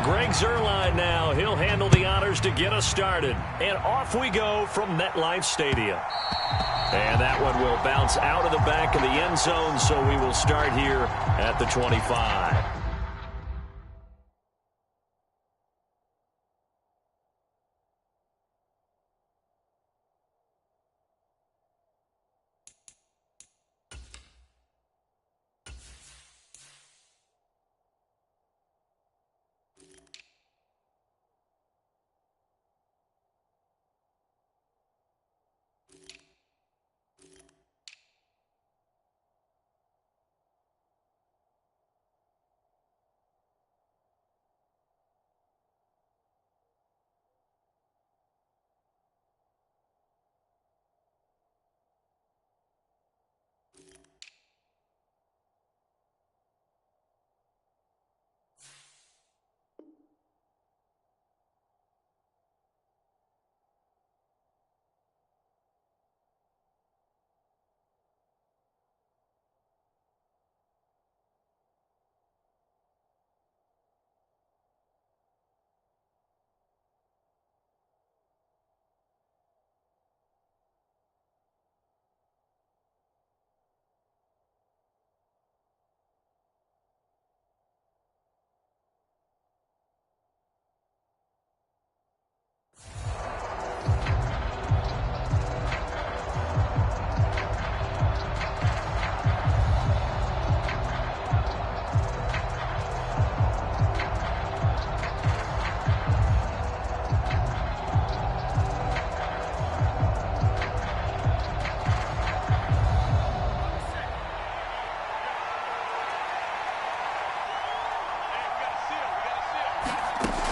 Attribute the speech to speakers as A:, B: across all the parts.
A: Greg Zuerlein now. He'll handle the honors to get us started. And off we go from MetLife Stadium. And that one will bounce out of the back of the end zone, so we will start here at the 25.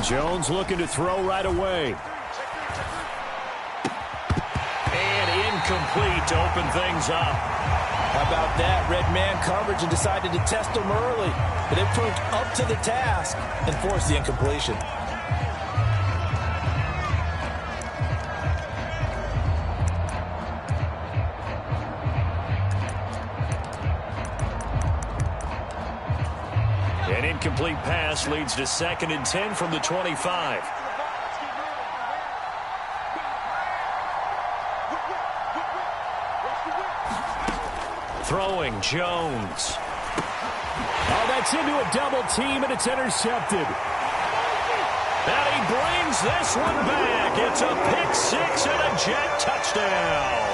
A: Jones looking to throw right away. And incomplete to open things up.
B: How about that? Red man coverage and decided to test him early. But it proved up to the task and forced the incompletion.
A: An incomplete pass leads to 2nd and 10 from the 25. Throwing Jones.
C: Oh, that's into a double team, and it's intercepted.
A: And he brings this one back. It's a pick six and a jet touchdown.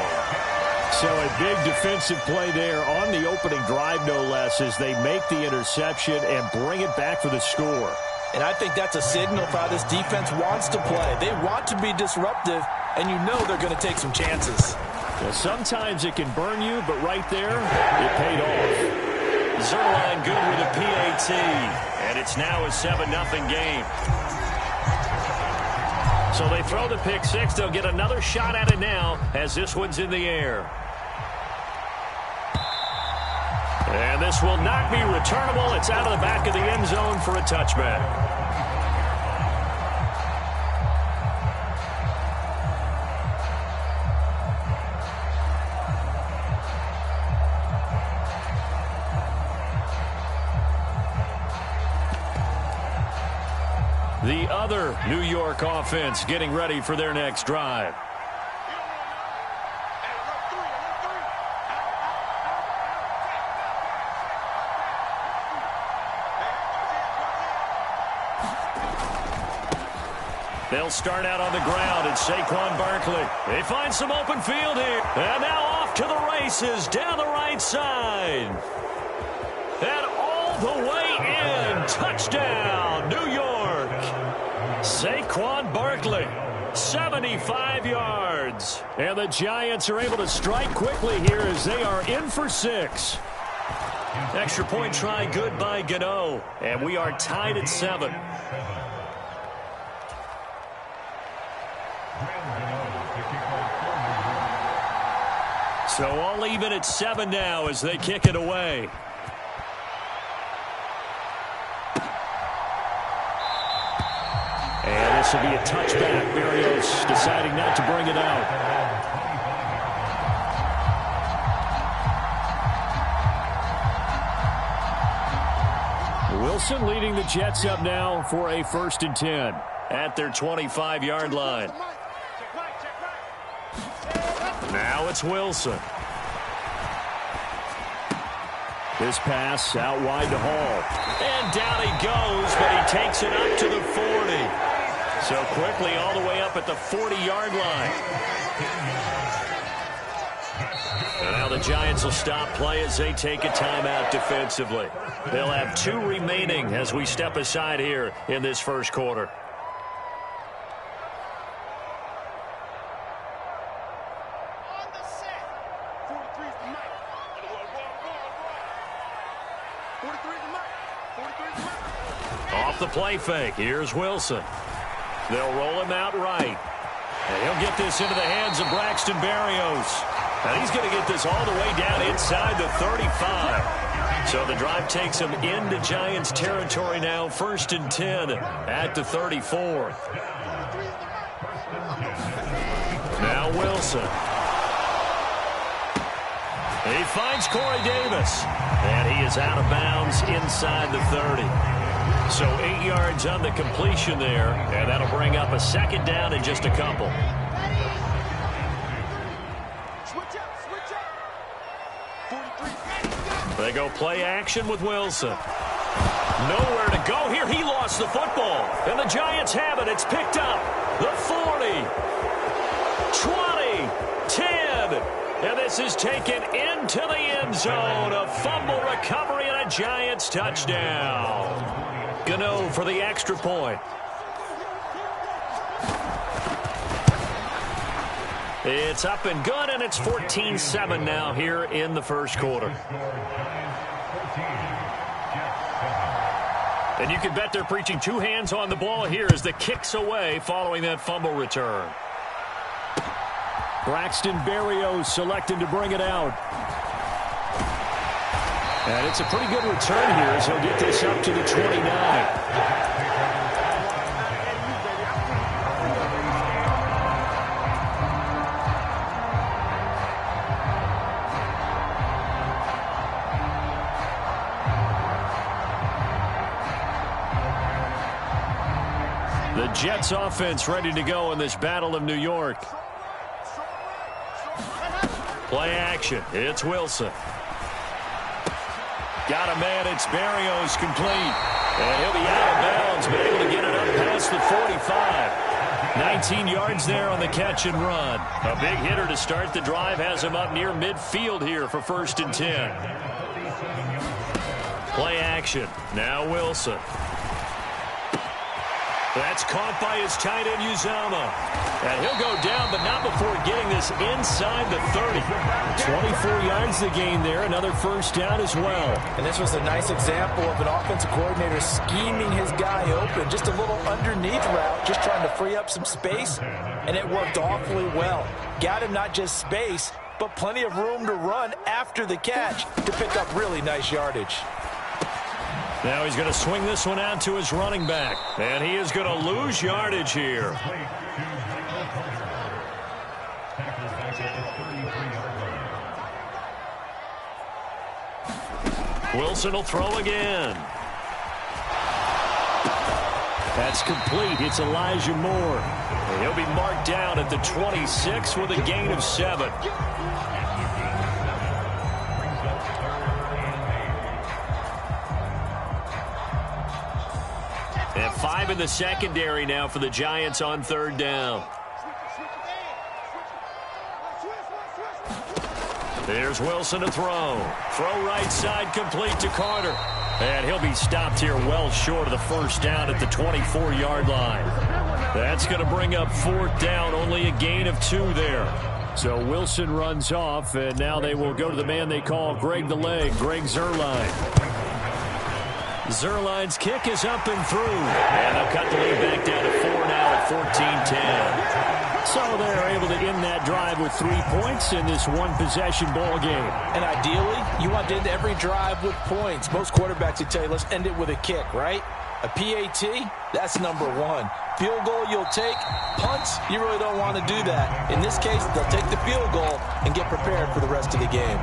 C: So a big defensive play there on the opening drive, no less, as they make the interception and bring it back for the score.
B: And I think that's a signal for how this defense wants to play. They want to be disruptive, and you know they're going to take some chances.
C: Well, sometimes it can burn you, but right there, it paid off.
A: Zuerlein good with a PAT, and it's now a 7-0 game. So they throw the pick six. They'll get another shot at it now as this one's in the air. And this will not be returnable. It's out of the back of the end zone for a touchback. The other New York offense getting ready for their next drive. They'll start out on the ground, and Saquon Barkley. They find some open field here. And now off to the races down the right side. And all the way in. Touchdown, New York. Saquon Barkley, 75 yards.
C: And the Giants are able to strike quickly here as they are in for 6.
A: Extra point try good by Gano. And we are tied at 7. So all even at 7 now as they kick it away.
C: And this will be a touchback. Berrios deciding not to bring it out. Wilson leading the Jets up now for a 1st and 10
A: at their 25-yard line. Now it's Wilson.
C: This pass out wide to Hall.
A: And down he goes, but he takes it up to the 40. So quickly all the way up at the 40-yard line. And now the Giants will stop play as they take a timeout defensively. They'll have 2 remaining as we step aside here in this first quarter. Off the play fake, here's Wilson. They'll roll him out right. And he'll get this into the hands of Braxton Berrios. And he's going to get this all the way down inside the 35. So the drive takes him into Giants territory now. 1st and 10 at the 34. Now Wilson. He finds Corey Davis. And he is out of bounds inside the 30. So 8 yards on the completion there. And that'll bring up a 2nd down in just a couple. They go play action with Wilson. Nowhere to go here. He lost the football. And the Giants have it. It's picked up. The 40. 20. 10. And this is taken into the end zone. A fumble recovery and a Giants touchdown. Gano for the extra point. It's up and good, and it's 14-7 now here in the first quarter. And you can bet they're preaching 2 hands on the ball here as the kick's away following that fumble return.
C: Braxton Berrios selecting to bring it out. And it's a pretty good return here as he'll get this up to the 29. The Jets offense ready to go in this Battle of New York.
A: Play action. It's Wilson. Got a man. It's Berrios complete. And he'll be out of bounds, but able to get it up past the 45. 19 yards there on the catch and run. A big hitter to start the drive has him up near midfield here for 1st and 10. Play action. Now Wilson. That's caught by his tight end, Uzomah. And he'll go down, but not before getting this inside the 30.
C: 24 yards the gain there. Another 1st down as well.
B: And this was a nice example of an offensive coordinator scheming his guy open. Just a little underneath route, just trying to free up some space. And it worked awfully well. Got him not just space, but plenty of room to run after the catch to pick up really nice yardage.
A: Now he's going to swing this one out to his running back. And he is going to lose yardage here. Wilson will throw again.
C: That's complete. It's Elijah Moore.
A: And he'll be marked down at the 26 with a gain of 7. And 5 in the secondary now for the Giants on 3rd down. There's Wilson to throw. Throw right side complete to Carter. And he'll be stopped here well short of the 1st down at the 24-yard line. That's going to bring up 4th down. Only a gain of 2 there.
C: So Wilson runs off, and now they will go to the man they call Greg the Leg, Greg Zuerlein.
A: Zuerlein's kick is up and through. And they'll cut the lead back down to 4 now at 14-10.
C: So they're able to end that drive with 3 points in this one-possession ball game.
B: And ideally, you want to end every drive with points. Most quarterbacks would tell you, let's end it with a kick, right? A PAT, that's number 1. Field goal you'll take. Punts, you really don't want to do that. In this case, they'll take the field goal and get prepared for the rest of the game.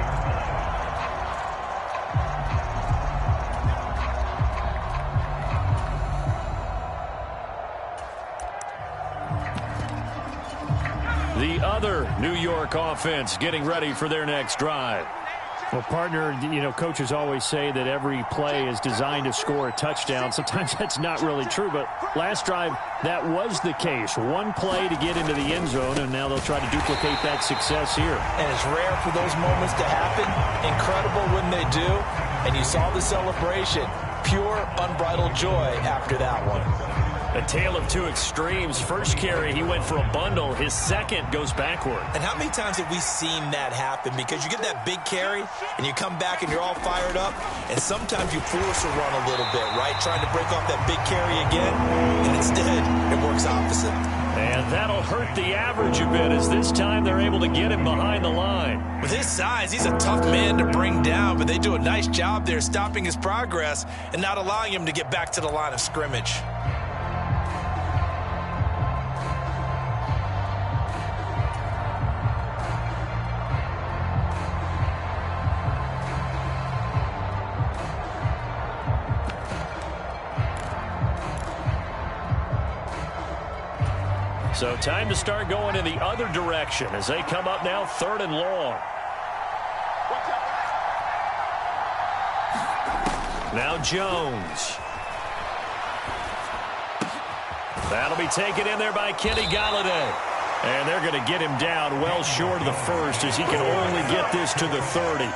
A: other New York offense getting ready for their next drive.
C: Well, partner, coaches always say that every play is designed to score a touchdown. Sometimes that's not really true, but last drive, that was the case. One play to get into the end zone, and now they'll try to duplicate that success here.
B: And it's rare for those moments to happen. Incredible when they do. And you saw the celebration. Pure, unbridled joy after that one.
A: A tale of two extremes. First carry, he went for a bundle. His second goes backward.
B: And how many times have we seen that happen? Because you get that big carry, and you come back and you're all fired up, and sometimes you force a run a little bit, right? Trying to break off that big carry again, and instead, it works opposite.
A: And that'll hurt the average a bit, as this time they're able to get him behind the line.
B: With his size, he's a tough man to bring down, but they do a nice job there stopping his progress and not allowing him to get back to the line of scrimmage.
A: So time to start going in the other direction as they come up now 3rd and long. Now Jones. That'll be taken in there by Kenny Golladay. And they're going to get him down well short of the first as he can only get this to the 30.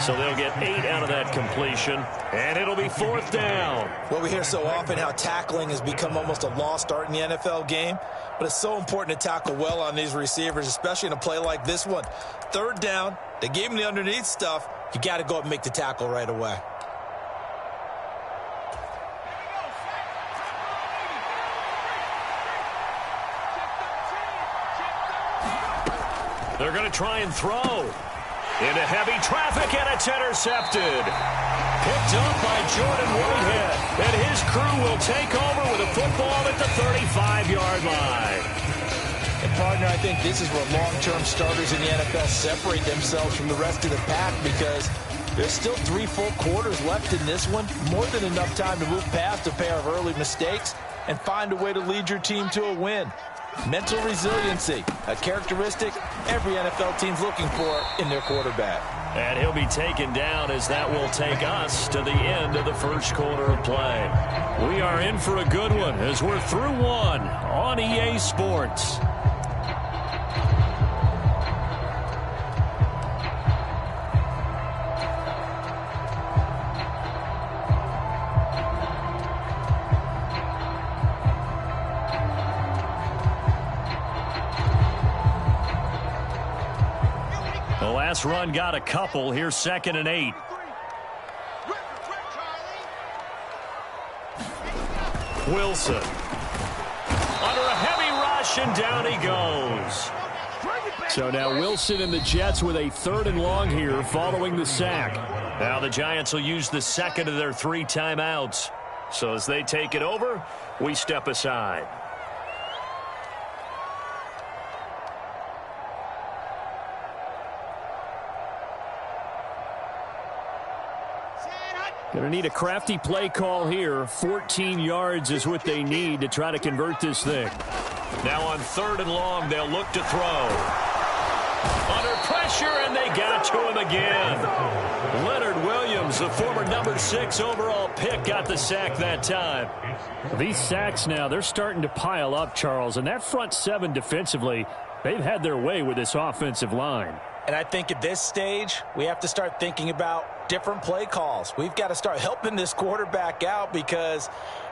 A: So they'll get 8 out of that completion, and it'll be 4th down.
B: Well, we hear so often how tackling has become almost a lost art in the NFL game, but it's so important to tackle well on these receivers, especially in a play like this one. 3rd down, they gave him the underneath stuff. You got to go up and make the tackle right away.
A: They're going to try and throw. Into heavy traffic, and it's intercepted. Picked up by Jordan Whitehead. And his crew will take over with a football at the 35-yard line.
B: And, partner, I think this is where long-term starters in the NFL separate themselves from the rest of the pack, because there's still 3 full quarters left in this one. More than enough time to move past a pair of early mistakes and find a way to lead your team to a win. Mental resiliency, a characteristic every NFL team's looking for in their quarterback.
A: And he'll be taken down as that will take us to the end of the first quarter of play. We are in for a good one as we're through one on EA Sports. The last run got a couple. Here's 2nd and 8. Wilson. Under a heavy rush, and down he goes.
C: So now Wilson and the Jets with a 3rd and long here following the sack.
A: Now the Giants will use the second of their 3 timeouts. So as they take it over, we step aside.
C: Going to need a crafty play call here. 14 yards is what they need to try to convert this thing.
A: Now on 3rd and long, they'll look to throw. Under pressure, and they got to him again. Leonard Williams, the former number 6 overall pick, got the sack that time.
C: These sacks now, they're starting to pile up, Charles. And that front 7 defensively, they've had their way with this offensive line.
B: And I think at this stage, we have to start thinking about different play calls. We've got to start helping this quarterback out because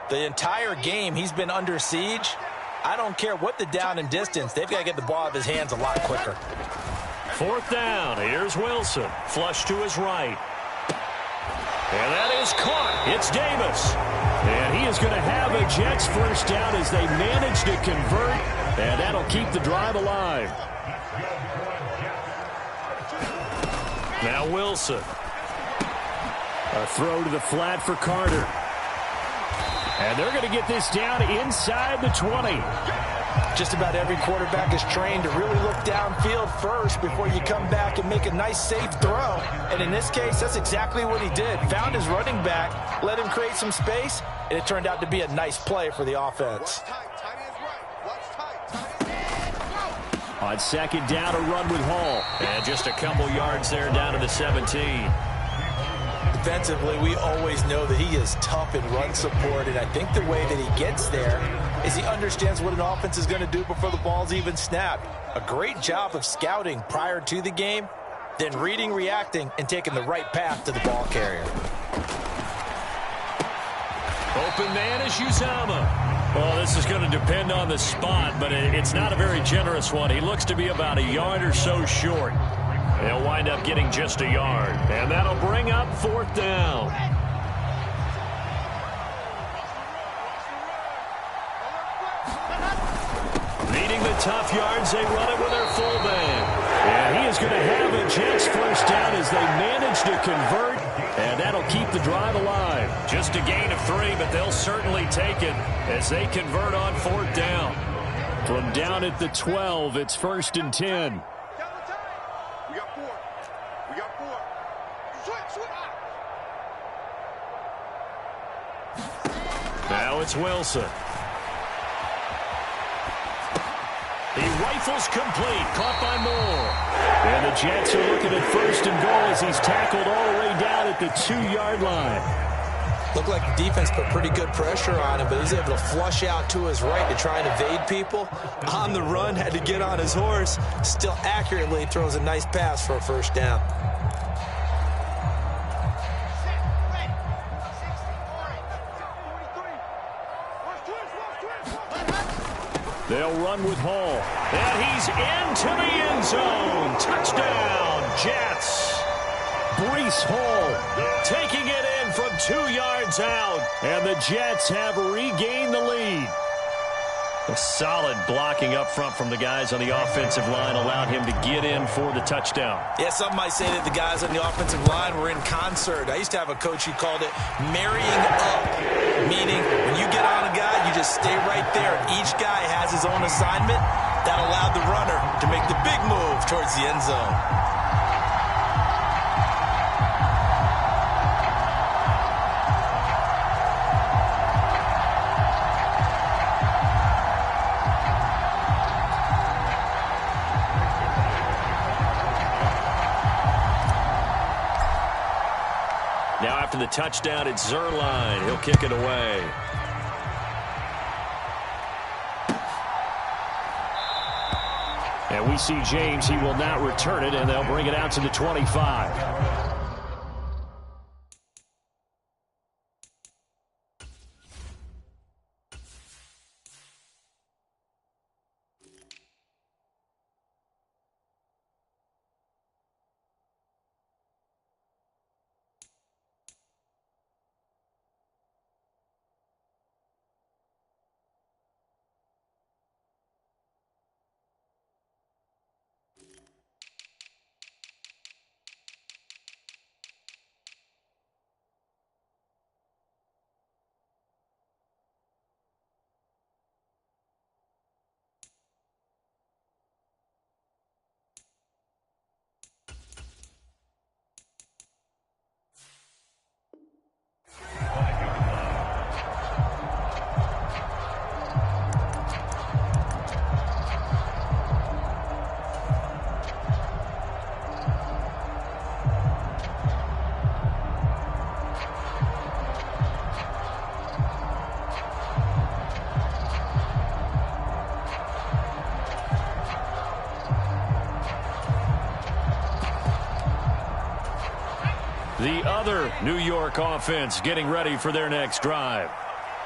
B: the entire game he's been under siege. I don't care what the down and distance. They've got to get the ball out of his hands a lot quicker.
A: 4th down. Here's Wilson. Flush to his right. And that is caught. It's Davis.
C: And he is going to have a Jets first down as they manage to convert. And that'll keep the drive alive.
A: Now Wilson.
C: A throw to the flat for Carter. And they're going to get this down inside the 20.
B: Just about every quarterback is trained to really look downfield first before you come back and make a nice, safe throw. And in this case, that's exactly what he did. Found his running back, let him create some space, and it turned out to be a nice play for the offense.
C: On second down, a run with Hall.
A: And just a couple yards there down to the 17.
B: Defensively, we always know that he is tough in run support, and I think the way that he gets there is he understands what an offense is going to do before the ball's even snapped. A great job of scouting prior to the game, then reading, reacting, and taking the right path to the ball carrier.
A: Open man is Uzomah. Well, this is going to depend on the spot, but it's not a very generous one. He looks to be about a yard or so short. They'll wind up getting just a yard, and that'll bring up fourth down. Needing the tough yards, they run it with their fullback. And he is going to have a Jets first down as they manage to convert, and that'll keep the drive alive. Just a gain of 3, but they'll certainly take it as they convert on fourth down.
C: From down at the 12, it's 1st and 10.
A: Now it's Wilson. He rifles complete, caught by Moore.
C: And the Jets are looking at 1st and goal as he's tackled all the way down at the 2-yard line.
B: Looked like the defense put pretty good pressure on him, but he's able to flush out to his right to try and evade people. On the run, had to get on his horse. Still accurately throws a nice pass for a first down.
C: They'll run with Hall.
A: And he's into the end zone. Touchdown, Jets.
C: Breece Hall
A: Taking it in from 2 yards out.
C: and the Jets have regained the lead.
A: A solid blocking up front from the guys on the offensive line allowed him to get in for the touchdown.
B: Yeah, some might say that the guys on the offensive line were in concert. I used to have a coach who called it marrying up, meaning when you get on a guy, you just stay right there. Each guy has his own assignment. That allowed the runner to make the big move towards the end zone.
A: Now after the touchdown, it's Zuerlein. He'll kick it away.
C: And we see James. He will not return it, and they'll bring it out to the 25. The other New York offense getting ready for their next drive.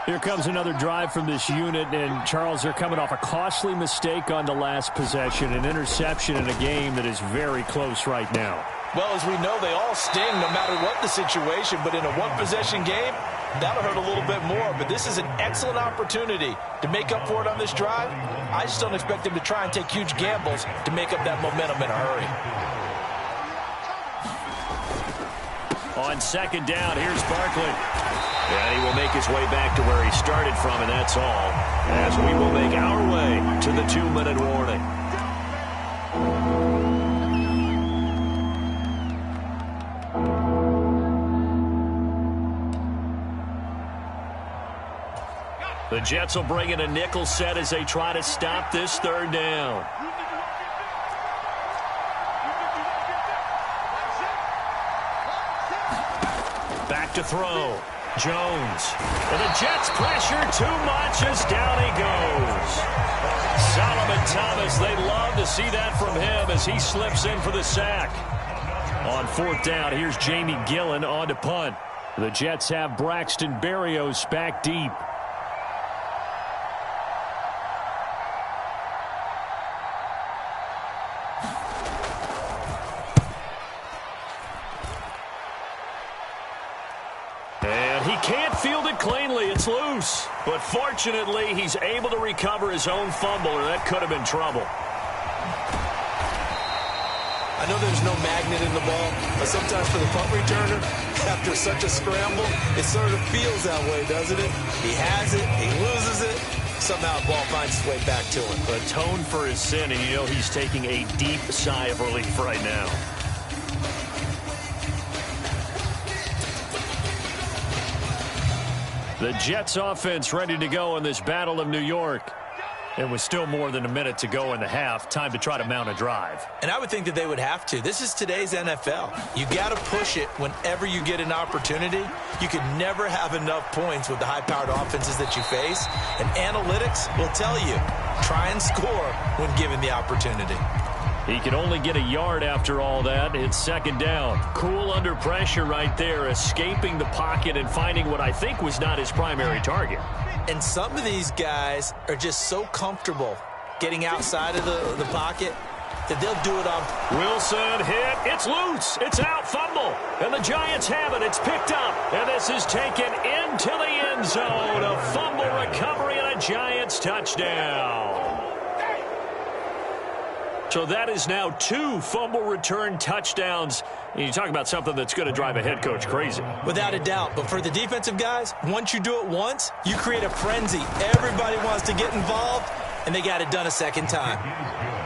C: Here comes another drive from this unit, and Charles, they're coming off a costly mistake on the last possession, an interception in a game that is very close right now.
B: Well, as we know, they all sting no matter what the situation, but in a one-possession game, that'll hurt a little bit more. But this is an excellent opportunity to make up for it on this drive. I just don't expect them to try and take huge gambles to make up that momentum in a hurry.
A: On second down, here's Barkley. And he will make his way back to where he started from, and that's all. As we will make our way to the 2-minute warning. The Jets will bring in a nickel set as they try to stop this third down. back to throw. Jones. And the Jets pressure too much as down he goes. Solomon Thomas, they love to see that from him as he slips in for the sack. On fourth down, here's Jamie Gillen on to punt. The Jets have Braxton Berrios back deep. And he can't field it cleanly. It's loose. But fortunately, he's able to recover his own fumble, or that could have been trouble.
B: I know there's no magnet in the ball, but sometimes for the punt returner, after such a scramble, it sort of feels that way, doesn't it? He has it, he loses it, somehow the ball finds its way back to him.
A: Atone for his sin, and you know he's taking a deep sigh of relief right now. The Jets offense ready to go in this Battle of New York. And with still more than a minute to go in the half, time to try to mount a drive.
B: And I would think that they would have to. This is today's NFL. You got to push it whenever you get an opportunity. You can never have enough points with the high-powered offenses that you face. And analytics will tell you, try and score when given the opportunity.
A: He can only get a yard after all that. It's second down. Cool under pressure right there, escaping the pocket and finding what I think was not his primary target.
B: And some of these guys are just so comfortable getting outside of the pocket that they'll do it on.
A: Wilson hit. It's loose. It's out. Fumble. And the Giants have it. It's picked up. And this is taken into the end zone. A fumble recovery and a Giants touchdown. So that is now 2 fumble return touchdowns. And you talk about something that's going to drive a head coach crazy.
B: Without a doubt. But for the defensive guys, once you do it once, you create a frenzy. Everybody wants to get involved, and they got it done a second time.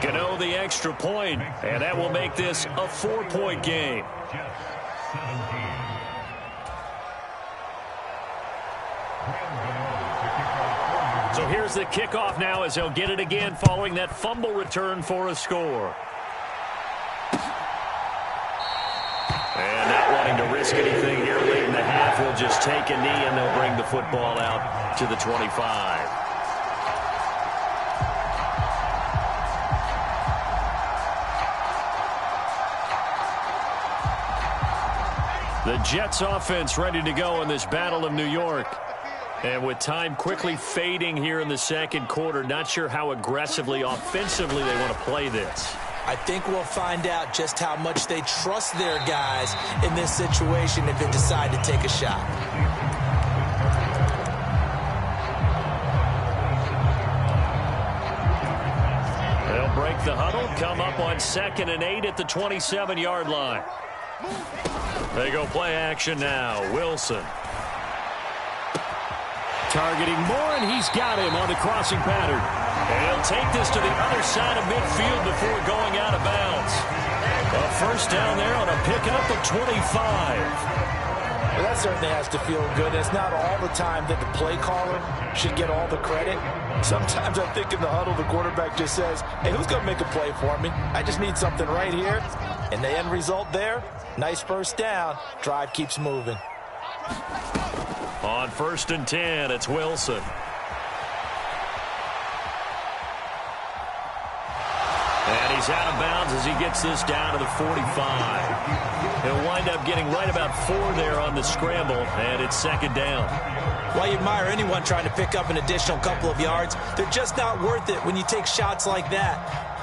A: Gano the extra point, and that will make this a 4-point game. So here's the kickoff now as he'll get it again following that fumble return for a score. And not wanting to risk anything here late in the half, he'll just take a knee and they'll bring the football out to the 25. The Jets offense ready to go in this Battle of New York. And with time quickly fading here in the second quarter, not sure how aggressively, offensively they want to play this.
B: I think we'll find out just how much they trust their guys in this situation if they decide to take a shot.
A: They'll break the huddle, come up on 2nd and 8 at the 27-yard line. They go play action now. Wilson. Targeting Moore, and he's got him on the crossing pattern. And he'll take this to the other side of midfield before going out of bounds. A first down there on a pickup of 25.
B: Well, that certainly has to feel good. It's not all the time that the play caller should get all the credit. Sometimes I think in the huddle, the quarterback just says, hey, who's going to make a play for me? I just need something right here. And the end result there, nice first down. Drive keeps moving.
A: On 1st and 10, it's Wilson. And he's out of bounds as he gets this down to the 45. He'll wind up getting right about 4 there on the scramble, and it's second down.
B: While you admire anyone trying to pick up an additional couple of yards, they're just not worth it when you take shots like that.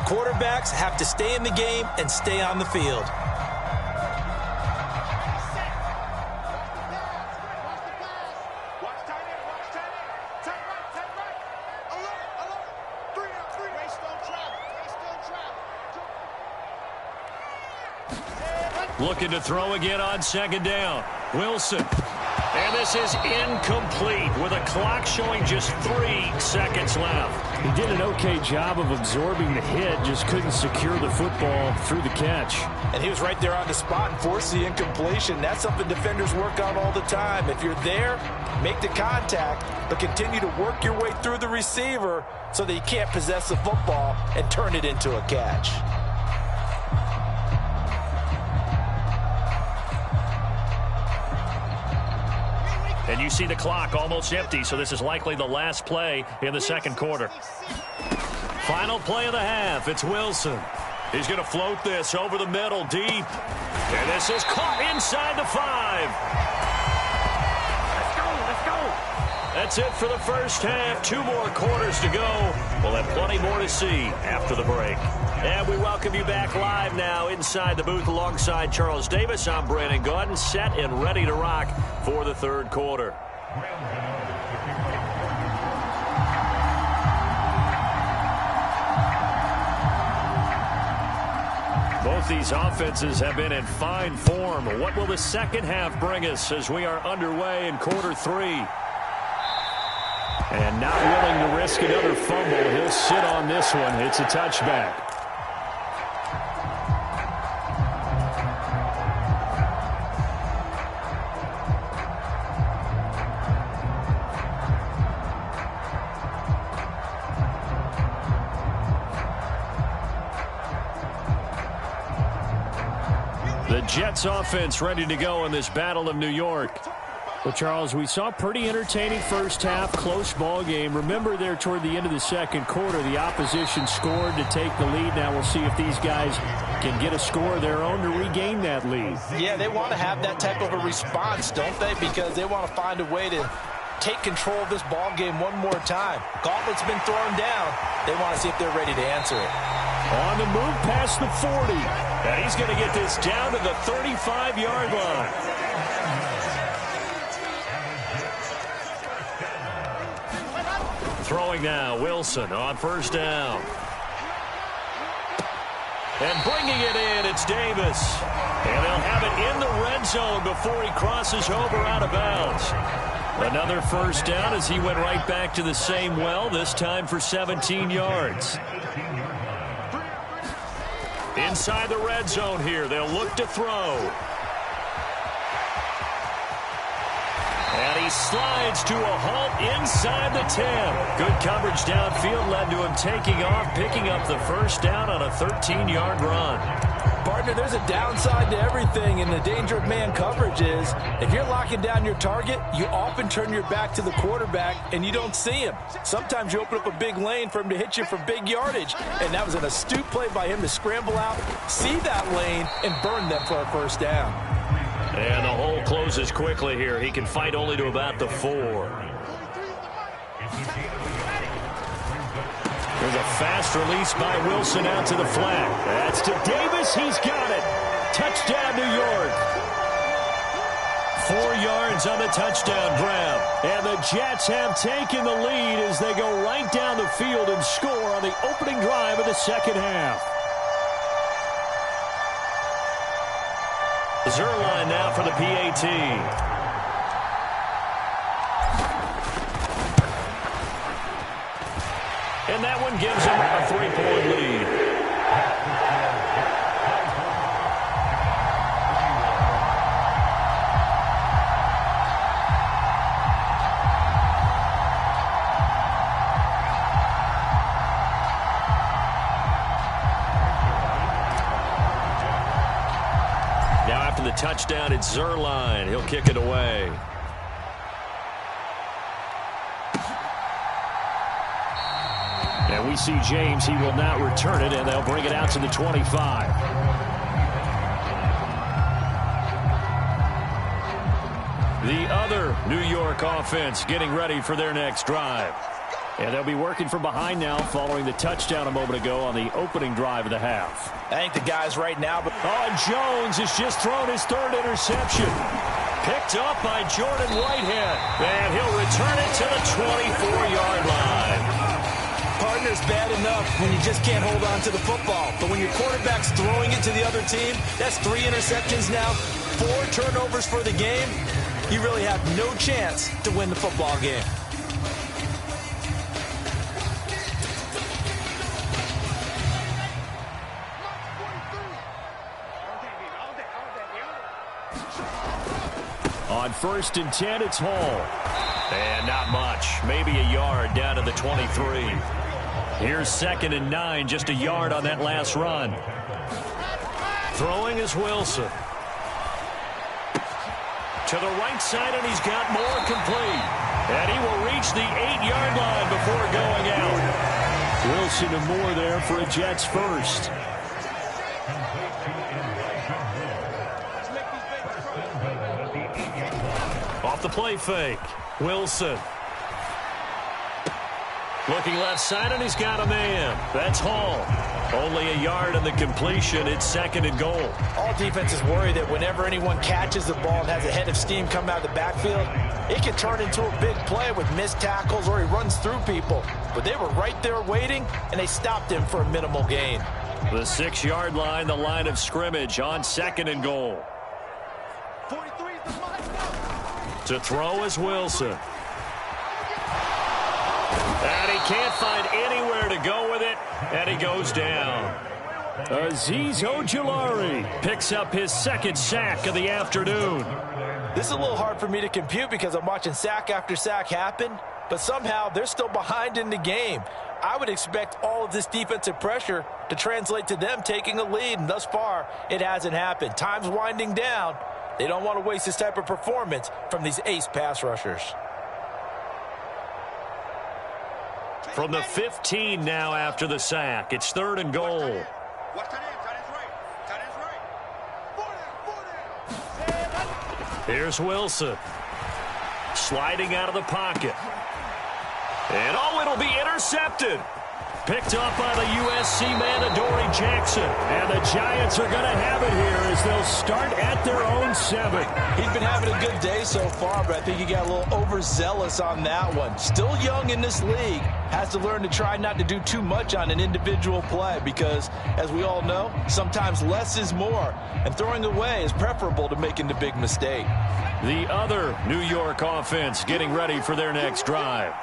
B: Quarterbacks have to stay in the game and stay on the field.
A: Looking to throw again on second down. Wilson. And this is incomplete with a clock showing just 3 seconds left.
C: He did an okay job of absorbing the hit, just couldn't secure the football through the catch.
B: And he was right there on the spot and forced the incompletion. That's something defenders work on all the time. If you're there, make the contact, but continue to work your way through the receiver so that you can't possess the football and turn it into a catch.
A: And you see the clock almost empty, so this is likely the last play in the second quarter. Final play of the half. It's Wilson. He's going to float this over the middle deep. And this is caught inside the 5. Let's go. That's it for the first half. 2 more quarters to go. We'll have plenty more to see after the break. And we welcome you back live now inside the booth alongside Charles Davis. I'm Brandon Gaudin, set and ready to rock for the third quarter. Both these offenses have been in fine form. What will the second half bring us as we are underway in quarter 3? And not willing to risk another fumble. He'll sit on this one. It's a touchback. The Jets offense ready to go in this Battle of New York. Well, Charles, we saw a pretty entertaining first half, close ball game. Remember there toward the end of the second quarter, the opposition scored to take the lead. Now we'll see if these guys can get a score of their own to regain that lead.
B: Yeah, they want to have that type of a response, don't they? Because they want to find a way to take control of this ball game one more time. Gauntlet's been thrown down. They want to see if they're ready to answer it.
A: On the move past the 40. And he's going to get this down to the 35-yard line. Throwing now, Wilson on first down. And bringing it in, it's Davis. And they'll have it in the red zone before he crosses over out of bounds. Another first down as he went right back to the same well, this time for 17 yards. Inside the red zone here, they'll look to throw. And he slides to a halt inside the 10. Good coverage downfield led to him taking off, picking up the first down on a 13-yard run.
B: Partner, there's a downside to everything, and the danger of man coverage is if you're locking down your target, you often turn your back to the quarterback and you don't see him. Sometimes you open up a big lane for him to hit you for big yardage, and that was an astute play by him to scramble out, see that lane, and burn them for a first down.
A: And the hole closes quickly here. He can fight only to about the 4. There's a fast release by Wilson out to the flat. That's to Davis. He's got it. Touchdown, New York. 4 yards on the touchdown grab. And the Jets have taken the lead as they go right down the field and score on the opening drive of the second half. Zuerlein now for the PAT. And that one gives him a 3-point lead. Now after the touchdown, it's Zuerlein. He'll kick it away. And we see James. He will not return it, and they'll bring it out to the 25. The other New York offense getting ready for their next drive. And they'll be working from behind now following the touchdown a moment ago on the opening drive of the half.
B: I think the guys right now.
A: Oh, Jones has just thrown his 3rd interception. Picked up by Jordan Whitehead. And he'll return it to the 24-yard line.
B: Partner's bad enough when you just can't hold on to the football. But when your quarterback's throwing it to the other team, that's 3 interceptions now, 4 turnovers for the game. You really have no chance to win the football game.
A: On 1st and 10, it's Hall. And not much. Maybe a yard down to the 23. Here's 2nd and 9, just a yard on that last run. Throwing is Wilson. To the right side, and he's got more complete. And he will reach the 8-yard line before going out.
C: Wilson and Moore there for a Jets first.
A: Off the play fake. Wilson. Looking left side, and he's got a man. That's Hall. Only a yard on the completion. It's 2nd and goal.
B: All defenses worry that whenever anyone catches the ball and has a head of steam come out of the backfield, it can turn into a big play with missed tackles or he runs through people. But they were right there waiting, and they stopped him for a minimal gain.
A: The 6-yard line, the line of scrimmage on 2nd and goal. To throw is Wilson. And he can't find anywhere to go with it, and he goes down.
C: Azeez Ojulari picks up his 2nd sack of the afternoon.
B: This is a little hard for me to compute because I'm watching sack after sack happen, but somehow they're still behind in the game. I would expect all of this defensive pressure to translate to them taking a lead, and thus far, it hasn't happened. Time's winding down. They don't want to waste this type of performance from these ace pass rushers.
A: From the 15 now after the sack. It's 3rd and goal. Here's Wilson. Sliding out of the pocket. And it'll be intercepted. Picked up by the USC man, Adoree Jackson. And the Giants are going to have it here as they'll start at their own 7.
B: He's been having a good day so far, but I think he got a little overzealous on that one. Still young in this league. Has to learn to try not to do too much on an individual play because, as we all know, sometimes less is more. And throwing away is preferable to making the big mistake.
A: The other New York offense getting ready for their next drive.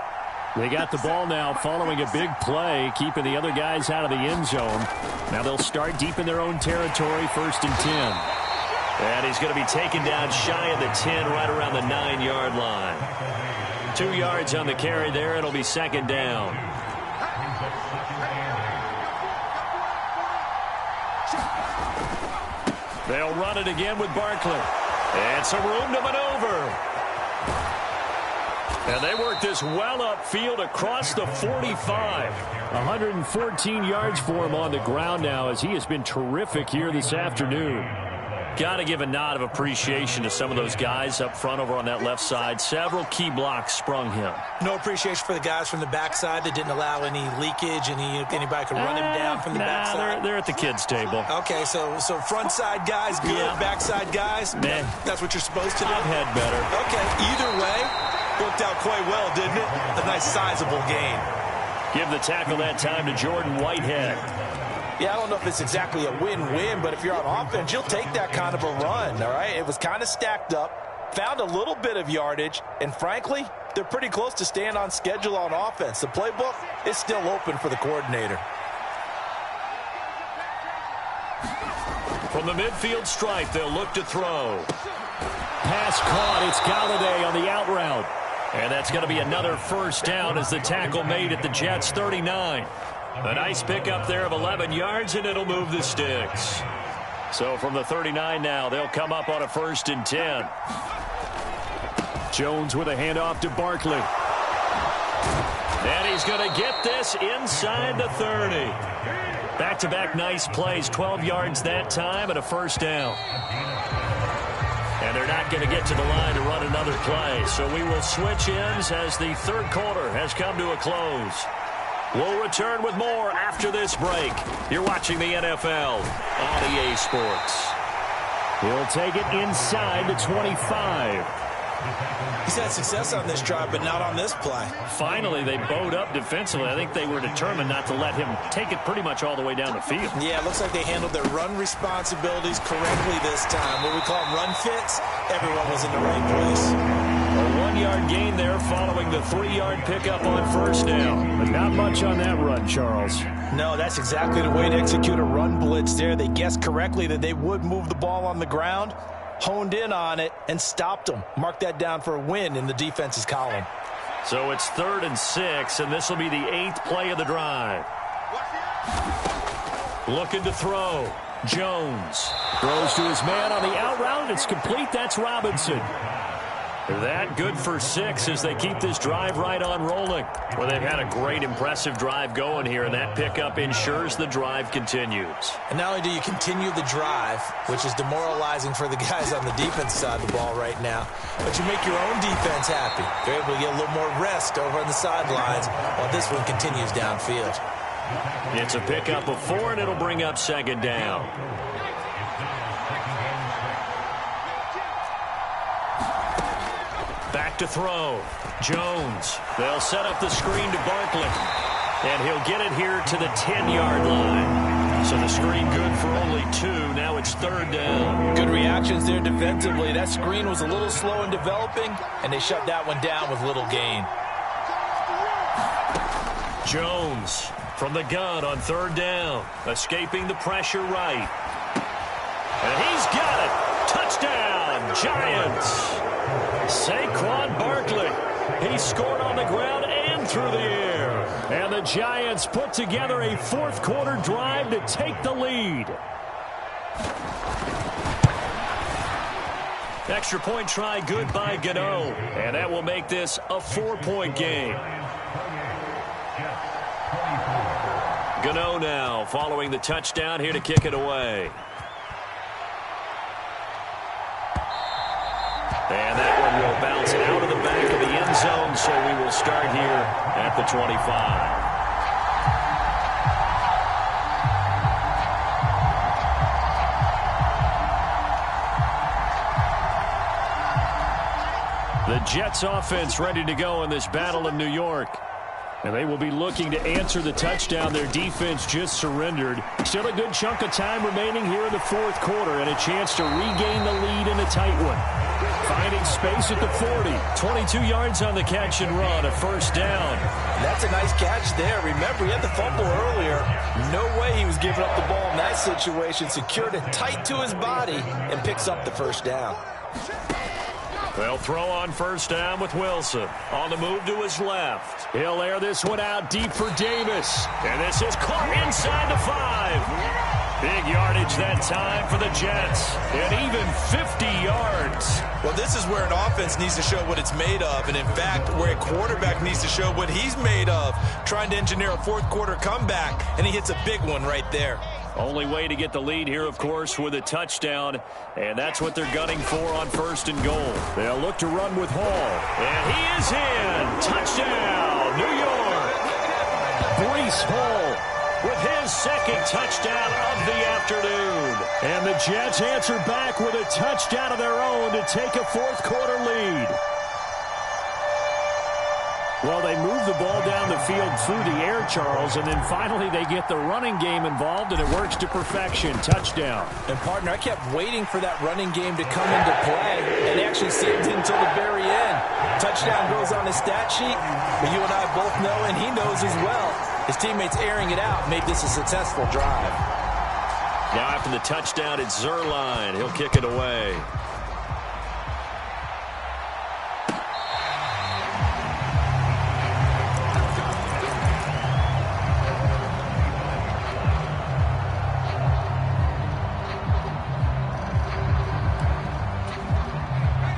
C: They got the ball now following a big play, keeping the other guys out of the end zone. Now they'll start deep in their own territory, 1st and 10.
A: And he's going to be taken down shy of the 10, right around the 9-yard line. 2 yards on the carry there. It'll be 2nd down. They'll run it again with Barkley. And some room to maneuver. And they work this well upfield across the 45.
C: 114 yards for him on the ground now as he has been terrific here this afternoon.
A: Got to give a nod of appreciation to some of those guys up front over on that left side. Several key blocks sprung him.
D: No appreciation for the guys from the backside that didn't allow any leakage, and anybody could run him down from the backside.
A: They're at the kids' table.
D: Okay, so front side guys good, backside guys, that's what you're supposed to do?
A: I've had better.
D: Okay, either way, worked out quite well, didn't it? A nice sizable gain.
A: Give the tackle that time to Jordan Whitehead.
B: Yeah, I don't know if it's exactly a win-win, but if you're on offense, you'll take that kind of a run, all right? It was kind of stacked up, found a little bit of yardage, and frankly, they're pretty close to staying on schedule on offense. The playbook is still open for the coordinator.
A: From the midfield stripe, they'll look to throw.
C: Pass caught. It's Golladay on the out route.
A: And that's going to be another 1st down as the tackle made at the Jets' 39. A nice pickup there of 11 yards, and it'll move the sticks. So from the 39 now, they'll come up on a 1st and 10.
C: Jones with a handoff to Barkley.
A: And he's going to get this inside the 30. Back-to-back nice plays, 12 yards that time, and a 1st down. And they're not going to get to the line to run another play. So we will switch ends as the 3rd quarter has come to a close. We'll return with more after this break. You're watching the NFL on EA Sports.
C: He'll take it inside the 25.
D: He's had success on this drive, but not on this play.
A: Finally, they bowed up defensively. I think they were determined not to let him take it pretty much all the way down the field.
D: Yeah, it looks like they handled their run responsibilities correctly this time. What we call them run fits, everyone was in the right place.
A: A 1-yard gain there following the 3-yard pickup on 1st down.
C: But not much on that run, Charles.
B: No, that's exactly the way to execute a run blitz there. They guessed correctly that they would move the ball on the ground, honed in on it, and stopped them. Mark that down for a win in the defense's column.
A: So it's 3rd and 6, and this will be the 8th play of the drive. Looking to throw. Jones
C: throws to his man on the out route. It's complete. That's Robinson.
A: That good for 6 as they keep this drive right on rolling. Well, they've had a great, impressive drive going here, and that pickup ensures the drive continues.
D: And not only do you continue the drive, which is demoralizing for the guys on the defense side of the ball right now, but you make your own defense happy. You're able to get a little more rest over on the sidelines while this one continues downfield.
A: It's a pickup of 4, and it'll bring up 2nd down. Back to throw. Jones. They'll set up the screen to Barkley. And he'll get it here to the 10-yard line. So the screen good for only 2. Now it's 3rd down.
B: Good reactions there defensively. That screen was a little slow in developing, and they shut that one down with little gain.
A: Jones from the gun on 3rd down. Escaping the pressure right. And he's got it. Touchdown, Giants. Saquon Barkley. He scored on the ground and through the air. And the Giants put together a 4th quarter drive to take the lead. Extra point try good by Gano. And that will make this a 4-point game. Gano now following the touchdown here to kick it away. And that one will bounce out of the back of the end zone, so we will start here at the 25. The Jets offense ready to go in this battle in New York. And they will be looking to answer the touchdown their defense just surrendered. Still a good chunk of time remaining here in the 4th quarter and a chance to regain the lead in a tight one. Finding space at the 40. 22 yards on the catch and run, a 1st down.
B: That's a nice catch there. Remember, he had the fumble earlier. No way he was giving up the ball in that situation. Secured it tight to his body and picks up the 1st down.
A: They'll throw on 1st down with Wilson. On the move to his left. He'll air this one out deep for Davis. And this is caught inside the 5. Big yardage that time for the Jets. And even 50 yards.
D: Well, this is where an offense needs to show what it's made of. And, in fact, where a quarterback needs to show what he's made of. Trying to engineer a 4th quarter comeback. And he hits a big one right there.
A: Only way to get the lead here, of course, with a touchdown. And that's what they're gunning for on 1st and goal. They'll look to run with Hall. And he is in. Touchdown, New York. Breece Hall with his 2nd touchdown of the afternoon. And the Jets answer back with a touchdown of their own to take a 4th quarter lead. Well, they move the ball down the field through the air, Charles, and then finally they get the running game involved, and it works to perfection. Touchdown.
B: And, partner, I kept waiting for that running game to come into play, and actually saved it until the very end. Touchdown goes on the stat sheet, but you and I both know, and he knows as well, his teammates airing it out made this a successful drive.
A: Now after the touchdown, it's Zuerlein. He'll kick it away.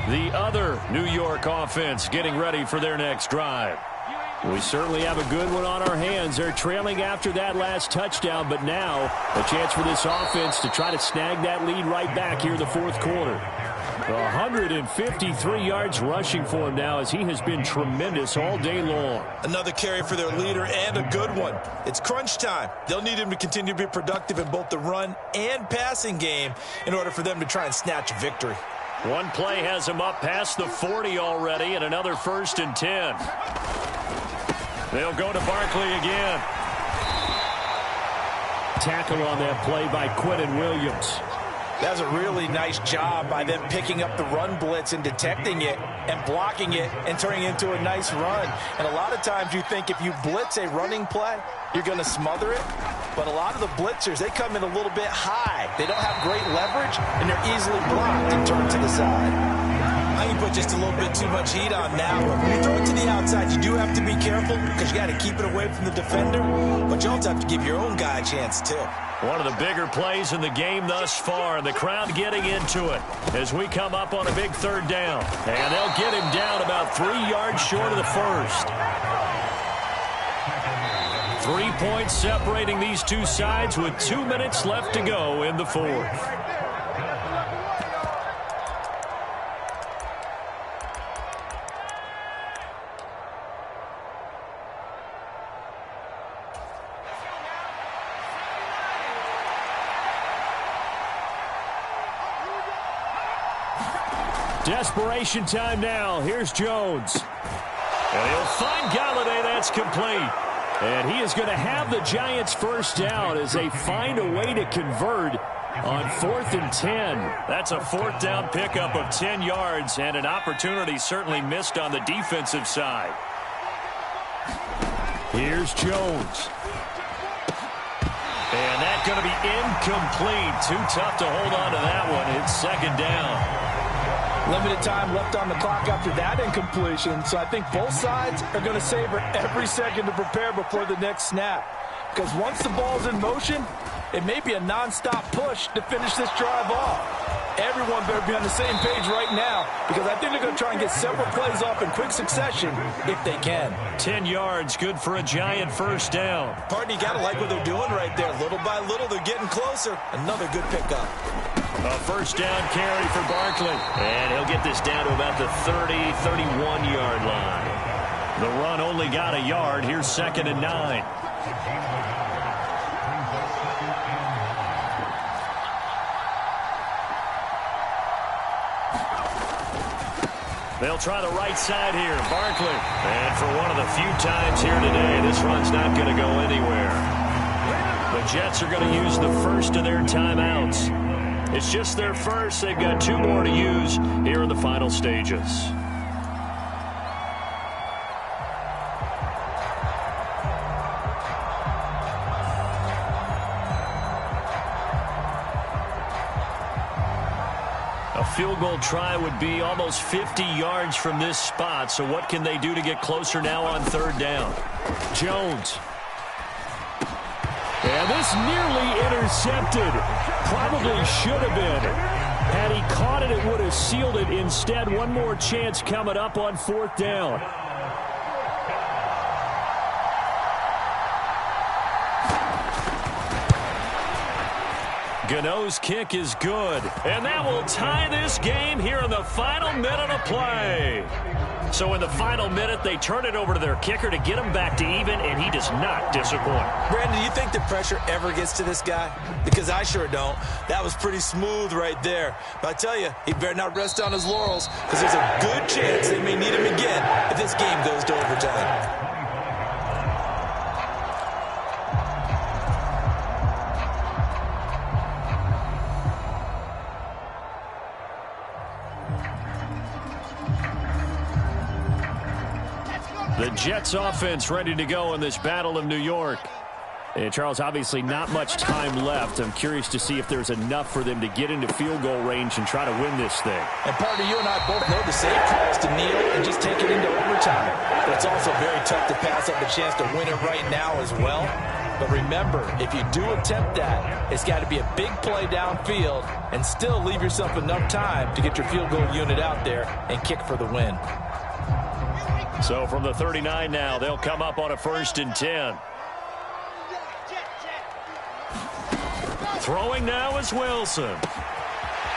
A: The other New York offense getting ready for their next drive. We certainly have a good one on our hands. They're trailing after that last touchdown, but now a chance for this offense to try to snag that lead right back here in the 4th quarter. 153 yards rushing for him now as he has been tremendous all day long.
D: Another carry for their leader and a good one. It's crunch time. They'll need him to continue to be productive in both the run and passing game in order for them to try and snatch a victory.
A: One play has him up past the 40 already, and another 1st and 10. They'll go to Barkley again.
C: Tackle on that play by Quinnen Williams.
B: That was a really nice job by them picking up the run blitz and detecting it and blocking it and turning it into a nice run. And a lot of times you think if you blitz a running play, you're going to smother it. But a lot of the blitzers, they come in a little bit high. They don't have great leverage, and they're easily blocked and turned to the side.
D: I can put just a little bit too much heat on that one. When you throw it to the outside, you do have to be careful because you got to keep it away from the defender, but you also have to give your own guy a chance too.
A: One of the bigger plays in the game thus far, and the crowd getting into it as we come up on a big third down. And they'll get him down about 3 yards short of the first. 3 points separating these two sides with 2 minutes left to go in the fourth. Desperation time now. Here's Jones. And he'll find Galladay. That's complete. And he is going to have the Giants first down as they find a way to convert on 4th and 10. That's a 4th down pickup of 10 yards and an opportunity certainly missed on the defensive side. Here's Jones. And that's going to be incomplete. Too tough to hold on to that one. It's 2nd down.
B: Limited time left on the clock after that incompletion, so I think both sides are going to savor every second to prepare before the next snap. Because once the ball's in motion, it may be a nonstop push to finish this drive off. Everyone better be on the same page right now because I think they're going to try and get several plays off in quick succession if they can.
A: 10 yards, good for a Giant first down.
D: Partner, you got to like what they're doing right there. Little by little, they're getting closer. Another good pickup.
A: A first down carry for Barkley. And he'll get this down to about the 30, 31-yard line. The run only got a yard. Here's 2nd and 9. They'll try the right side here. Barkley. And for one of the few times here today, this run's not going to go anywhere. The Jets are going to use the first of their timeouts. It's just their first. They've got 2 more to use here in the final stages. A field goal try would be almost 50 yards from this spot. So what can they do to get closer now on 3rd down? Jones. And this nearly intercepted. Probably should have been. Had he caught it, it would have sealed it. Instead, one more chance coming up on 4th down. Gano's kick is good. And that will tie this game here in the final minute of play. So in the final minute, they turn it over to their kicker to get him back to even, and he does not disappoint.
D: Brandon, do you think the pressure ever gets to this guy? Because I sure don't. That was pretty smooth right there. But I tell you, he better not rest on his laurels because there's a good chance they may need him again if this game goes to overtime.
A: The Jets offense ready to go in this Battle of New York. And Charles, obviously not much time left. I'm curious to see if there's enough for them to get into field goal range and try to win this thing.
B: And partner, you and I both know the safe call is to kneel and just take it into overtime. But it's also very tough to pass up a chance to win it right now as well. But remember, if you do attempt that, it's got to be a big play downfield and still leave yourself enough time to get your field goal unit out there and kick for the win.
A: So from the 39 now, they'll come up on a 1st and 10. Throwing now is Wilson.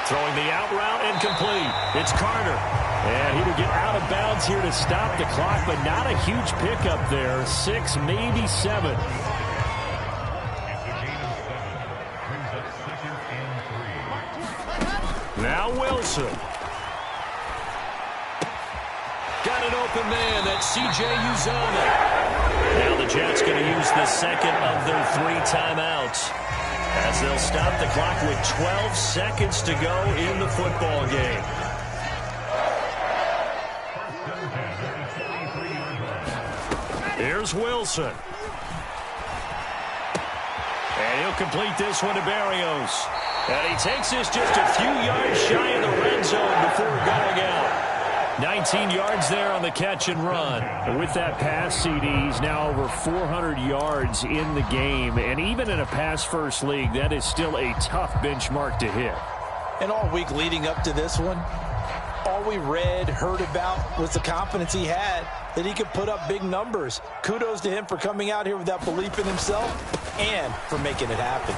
A: Throwing the out route incomplete. It's Carter. And he will get out of bounds here to stop the clock, but not a huge pickup there. 6, maybe 7. Now Wilson. Got an open man. That's C.J. Uzomah. Now the Jets going to use the second of their 3 timeouts as they'll stop the clock with 12 seconds to go in the football game. Here's Wilson. And he'll complete this one to Berrios. And he takes this just a few yards shy of the red zone before going out. 19 yards there on the catch and run.
C: With that pass, CD, he's now over 400 yards in the game. And even in a pass-first league, that is still a tough benchmark to hit.
B: And all week leading up to this one, all we read, heard about was the confidence he had that he could put up big numbers. Kudos to him for coming out here with that belief in himself and for making it happen.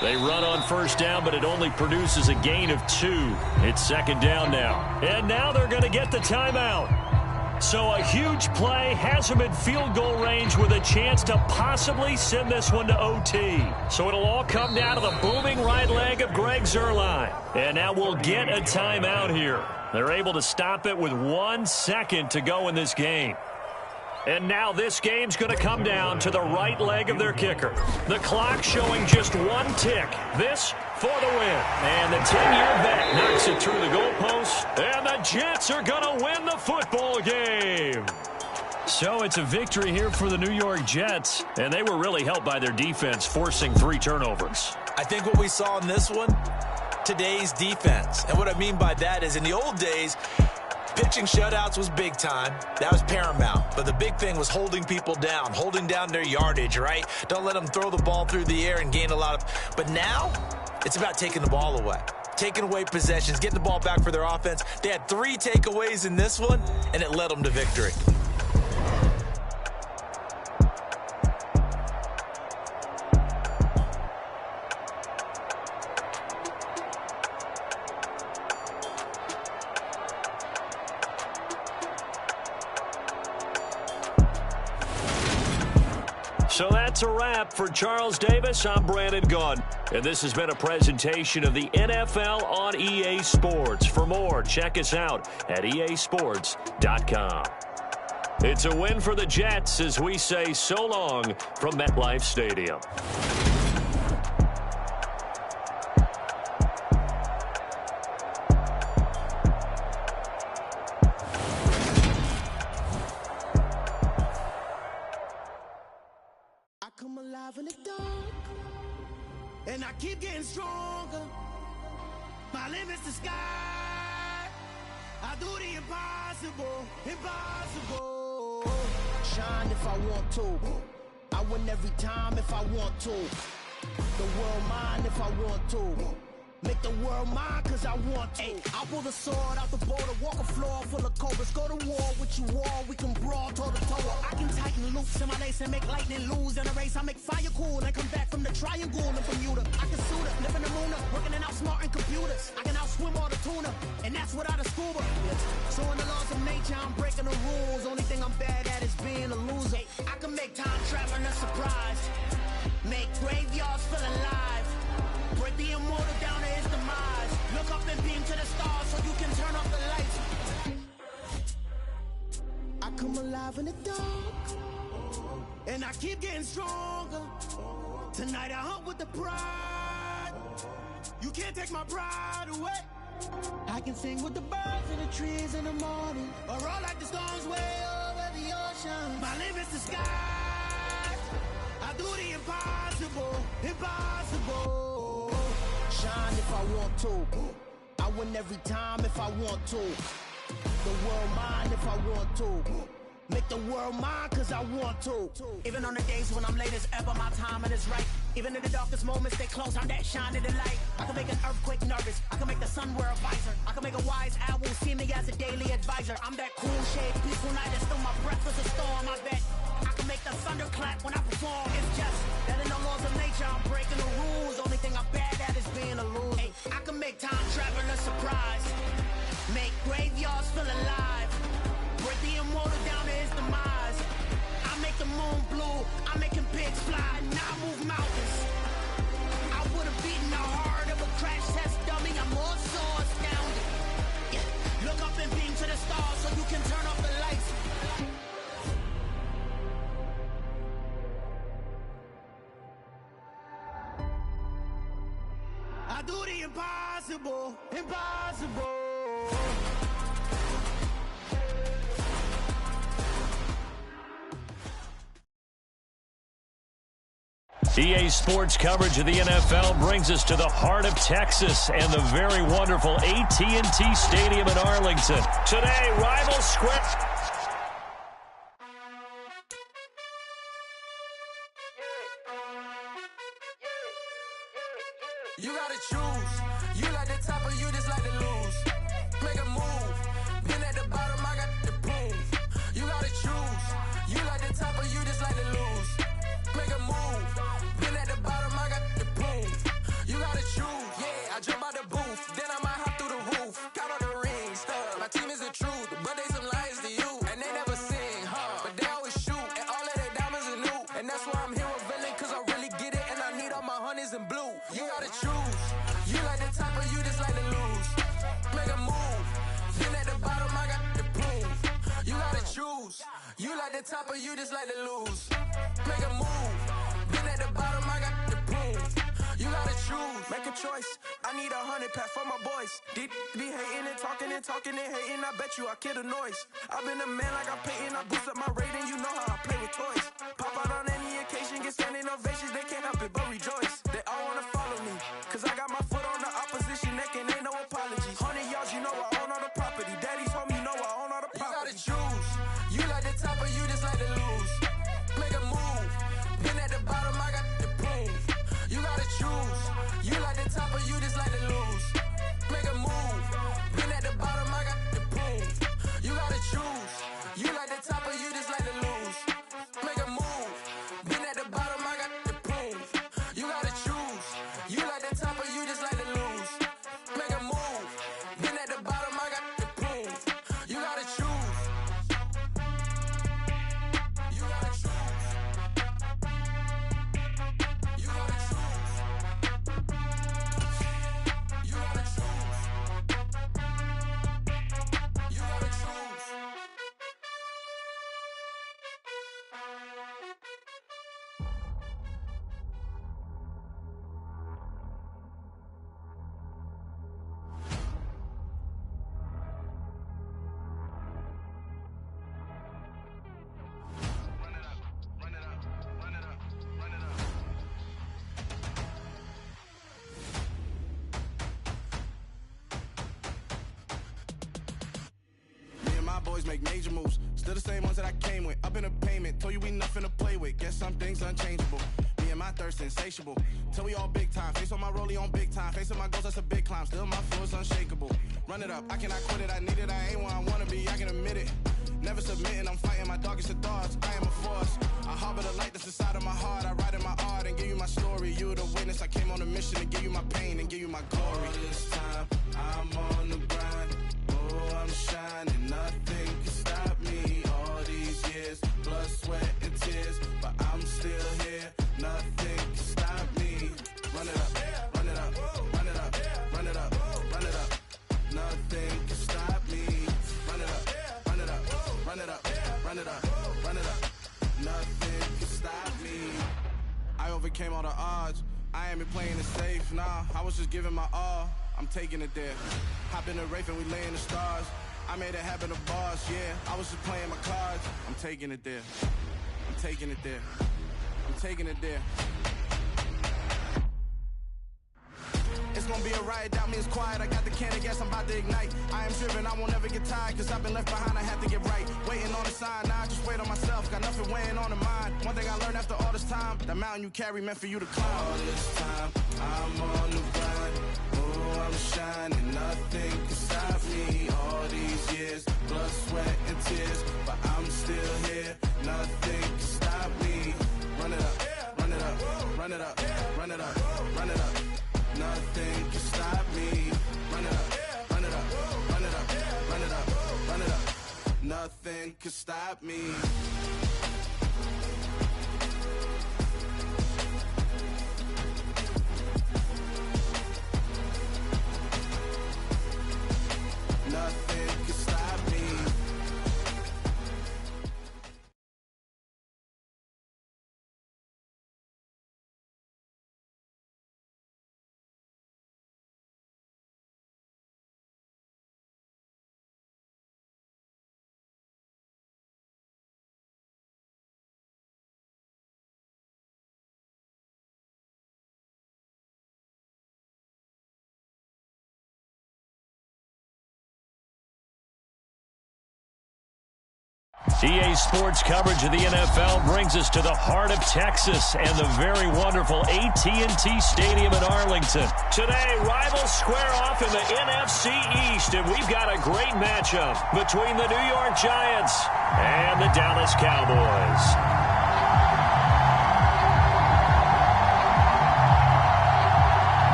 A: They run on first down, but it only produces a gain of 2. It's second down now. And now they're going to get the timeout. So a huge play has him in field goal range with a chance to possibly send this one to OT. So it'll all come down to the booming right leg of Greg Zuerlein. And now we'll get a timeout here. They're able to stop it with 1 second to go in this game. And now this game's going to come down to the right leg of their kicker. The clock showing just 1 tick. This for the win. And the 10-year vet knocks it through the goalpost. And the Jets are going to win the football game. So it's a victory here for the New York Jets. And they were really helped by their defense, forcing 3 turnovers.
B: I think what we saw in this one, today's defense. And what I mean by that is in the old days, pitching shutouts was big time. That was paramount. But the big thing was holding people down, holding down their yardage, right? Don't let them throw the ball through the air and gain a lot of... But now, it's about taking the ball away. Taking away possessions, getting the ball back for their offense. They had 3 takeaways in this one, and it led them to victory.
A: So that's a wrap for Charles Davis. I'm Brandon Gaudin. And this has been a presentation of the NFL on EA Sports. For more, check us out at easports.com. It's a win for the Jets as we say so long from MetLife Stadium.
E: Come alive in the dark, and I keep getting stronger. My limit's the sky. I do the impossible, impossible. Shine if I want to. I win every time if I want to. The world mine if I want to. Make the world mine cause I want to. I pull the sword out the border, walk a floor full of cobras. Go to war with you all, we can brawl toe to toe. I can tighten loops in my lace and make lightning lose in a race. I make fire cool and come back from the triangle in Bermuda. I can suit it, live in the moon, working and outsmarting computers. I can outswim all the tuna, and that's without a scuba. So in the laws of nature, I'm breaking the rules. Only thing I'm bad at is being a loser. I can make time traveling a surprise. Make graveyards feel alive. Break the immortal down to his demise. Look up and beam to the stars so you can turn off the lights. I come alive in the dark, and I keep getting stronger. Tonight I hunt with the pride. You can't take my pride away. I can sing with the birds and the trees in the morning, or roll like the storms way over the ocean. My limit's the sky. I do the impossible, impossible. Shine if I want to. I win every time if I want to. The world mine if I want to. Make the world mine cause I want to. Even on the days when I'm late as ever, my timing is right. Even in the darkest moments, stay close, I'm that shine in the light. I can make an earthquake nervous, I can make the sun wear a visor. I can make a wise owl see me as a daily advisor. I'm that cool shade, peaceful night, and still my breath is a storm, I bet. I can make the thunder clap when I perform. It's just that in the laws of nature, I'm breaking the rules. Only thing I'm bad at is being a loser. Hey, I can make time travel a surprise. Make graveyards feel alive. Break the immortal down to his demise. I make the moon blue. I'm making pigs fly. Now I move mountains. I would have beaten the heart of a crash test dummy. I'm more so astounded. Yeah. Look up and beam to the stars so you can turn off the lights. I do the impossible, impossible.
A: EA Sports coverage of the NFL brings us to the heart of Texas and the very wonderful AT&T Stadium in Arlington. Today, rival script.
E: You gotta choose. You like the top or you just like to lose. Make a move. Been at the bottom, I got the proof. You gotta choose. You like the top or you just like to lose. Make a move. Been at the bottom, I got the proof. You gotta choose. Yeah, I jump out the booth. Then I might hop through the roof. Count on the rings. My team is the truth, but they some liars to you. And they never sing, but they always shoot. And all of their diamonds are new. And that's why I'm here with Villain, cause I really get it. And I need all my honeys in blue. You gotta choose. You like the top or you just like to lose. Make a move. Been at the bottom, I got the proof. You gotta choose. You like the top or you just like to lose. Make a move. Been at the bottom, I got the proof. You gotta choose. Make a choice. I need 100 pack for my boys. Be hating and talking and hating. I bet you I kill the noise. I've been a man like I'm Peyton. I boost up my rating. You know how I play with toys. Pop out on any occasion, get standing ovations. They can't help it but rejoice. They all wanna follow me, cause I got my foot on the opposition neck and ain't no apologies. 100 yards, you know I own all the property. Daddy's home, you know I own all the property. You gotta choose. You like the top or you just like to lose. Make a move. Been at the bottom, I got the proof. You gotta choose. You like the top or you just like to lose. Make a move. Been at the bottom, I got the proof. You gotta choose. You like the top or you just like to lose. Make a move. Been at the bottom, I got the proof. You gotta choose. You like the top or you just like to lose. Make a move. Been at the bottom, I got the proof. You gotta choose. You gotta choose. You gotta choose. You gotta choose. You gotta choose. Me and my boys make major moves. Still the same ones that I came with. Up in a payment. Told you we nothing to play with. Guess some things unchangeable. Me and my thirst insatiable. Till we all big time. Face on my rollie on big time. Facing my goals, that's a big climb. Still my flow is unshakable. Run it up. I cannot quit it. I need it. I ain't where I wanna be. I can admit it. Never submitting. I'm fighting my darkest of thoughts. I am a force. I harbor the light that's inside of my heart. I write in my art and give you my story. You the witness. I came on a mission to give you my pain and give you my glory. All this time, I'm on the grind. Oh, I'm shining. Nothing can stop me. All these years, blood, sweat, and tears. But I'm still here. Nothing can stop me. Run it up, run it up, run it up, run it up, run it up. Nothing can stop me. Run it up, run it up, run it up, run it up, run it up. Nothing can stop me. I overcame all the odds. I ain't been playing it safe, nah. I was just giving my all. I'm taking it there. Hop in the Wraith and we lay in the stars. I made it happen to boss, yeah. I was just playing my cards. I'm taking it there. I'm taking it there. I'm taking it there. It's gonna be a riot, doubt me it's quiet. I got the can of gas, I'm about to ignite. I am driven, I won't ever get tired, cause I've been left behind, I have to get right. Waiting on the sign, now I just wait on myself. Got nothing weighing on the mind. One thing I learned after all this time, the mountain you carry meant for you to climb. All this time, I'm on the grind. Oh, I'm shining, nothing can stop me. All these years, blood, sweat, and tears. But I'm still here, nothing can stop me. Run it up, run it up, run it up, run it up, run it up. Nothing can stop me. Run it up, run it up, run it up, run it up, run it up. Nothing can stop me.
A: EA Sports coverage of the NFL brings us to the heart of Texas and the very wonderful AT&T Stadium in Arlington. Today, rivals square off in the NFC East, and we've got a great matchup between the New York Giants and the Dallas Cowboys.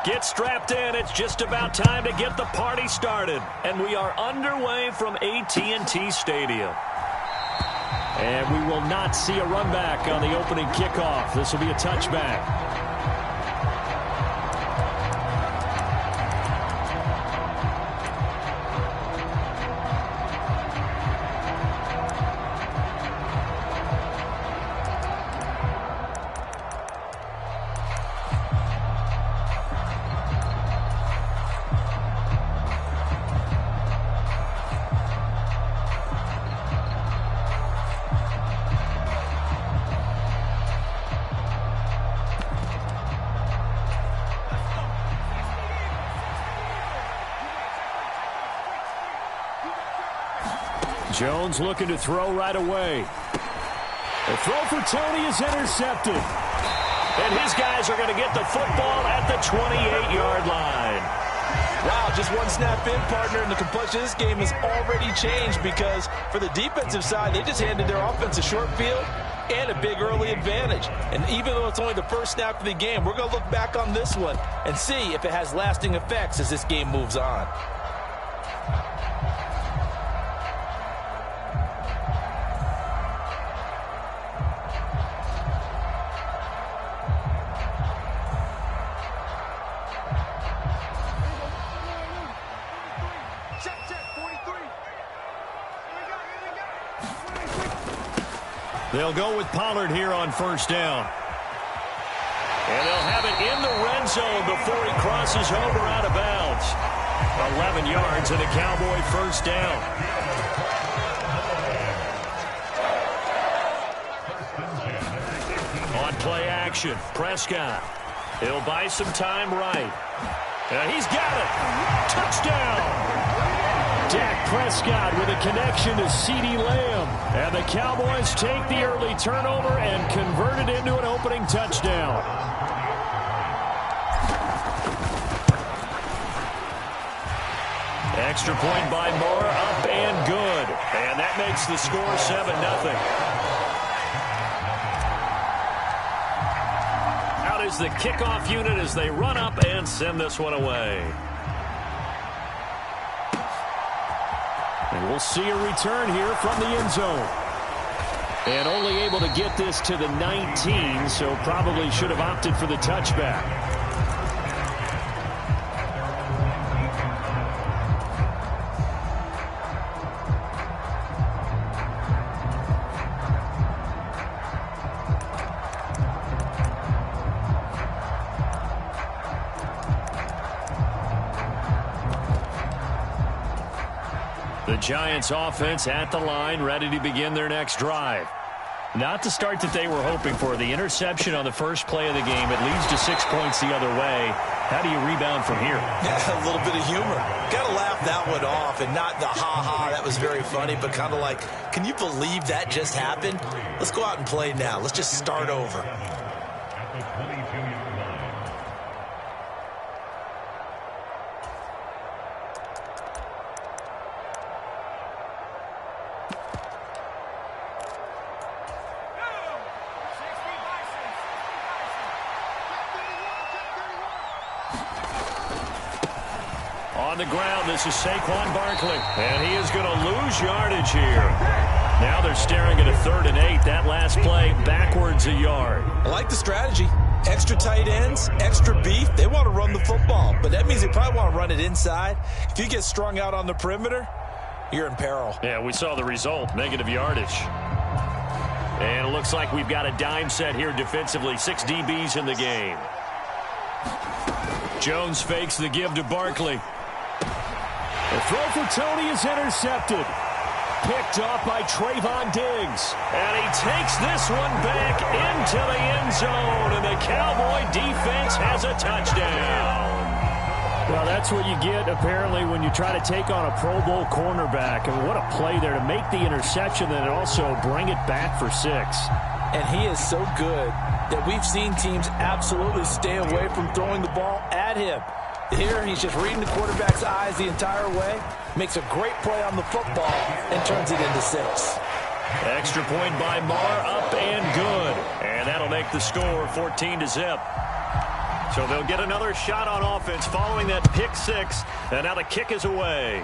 A: Get strapped in. It's just about time to get the party started. And we are underway from AT&T Stadium.
C: And we will not see a run back on the opening kickoff. This will be a touchback. Jones looking to throw right away. The throw for Tony is intercepted.
A: And his guys are going to get the football at the 28-yard line.
B: Wow, just one snap in, partner, and the complexion of this game has already changed because for the defensive side, they just handed their offense a short field and a big early advantage. And even though it's only the first snap of the game, we're going to look back on this one and see if it has lasting effects as this game moves on.
A: They'll go with Pollard here on first down. And they'll have it in the red zone before he crosses over out of bounds. 11 yards and a Cowboy first down. On play action, Prescott. He'll buy some time right. And he's got it. Touchdown.
C: Dak Prescott with a connection to CeeDee Lamb. And the Cowboys take the early turnover and convert it into an opening touchdown.
A: Extra point by Moore, up and good. And that makes the score 7-0. Out is the kickoff unit as they run up and send this one away.
C: And we'll see a return here from the end zone. And only able to get this to the 19, so probably should have opted for the touchback.
A: The Giants offense at the line, ready to begin their next drive. Not the start that they were hoping for. The interception on the first play of the game. It leads to 6 points the other way. How do you rebound from here?
D: Yeah, a little bit of humor. Got to laugh that one off and not the ha-ha, that was very funny, but kind of like, can you believe that just happened? Let's go out and play now. Let's just start over.
A: On the ground, this is Saquon Barkley. And he is going to lose yardage here. Now they're staring at a 3rd and 8. That last play, backwards a yard.
B: I like the strategy. Extra tight ends, extra beef. They want to run the football, but that means they probably want to run it inside. If you get strung out on the perimeter, you're in peril.
A: Yeah, we saw the result, negative yardage. And it looks like we've got a dime set here defensively. 6 DBs in the game. Jones fakes the give to Barkley.
C: The throw for Tony is intercepted.
A: Picked off by Trayvon Diggs. And he takes this one back into the end zone. And the Cowboy defense has a touchdown.
C: Well, that's what you get, apparently, when you try to take on a Pro Bowl cornerback. And what a play there to make the interception and also bring it back for 6.
B: And he is so good that we've seen teams absolutely stay away from throwing the ball at him. Here, he's just reading the quarterback's eyes the entire way, makes a great play on the football, and turns it into 6.
A: Extra point by Marr, up and good. And that'll make the score 14-0. So they'll get another shot on offense following that pick 6. And now the kick is away.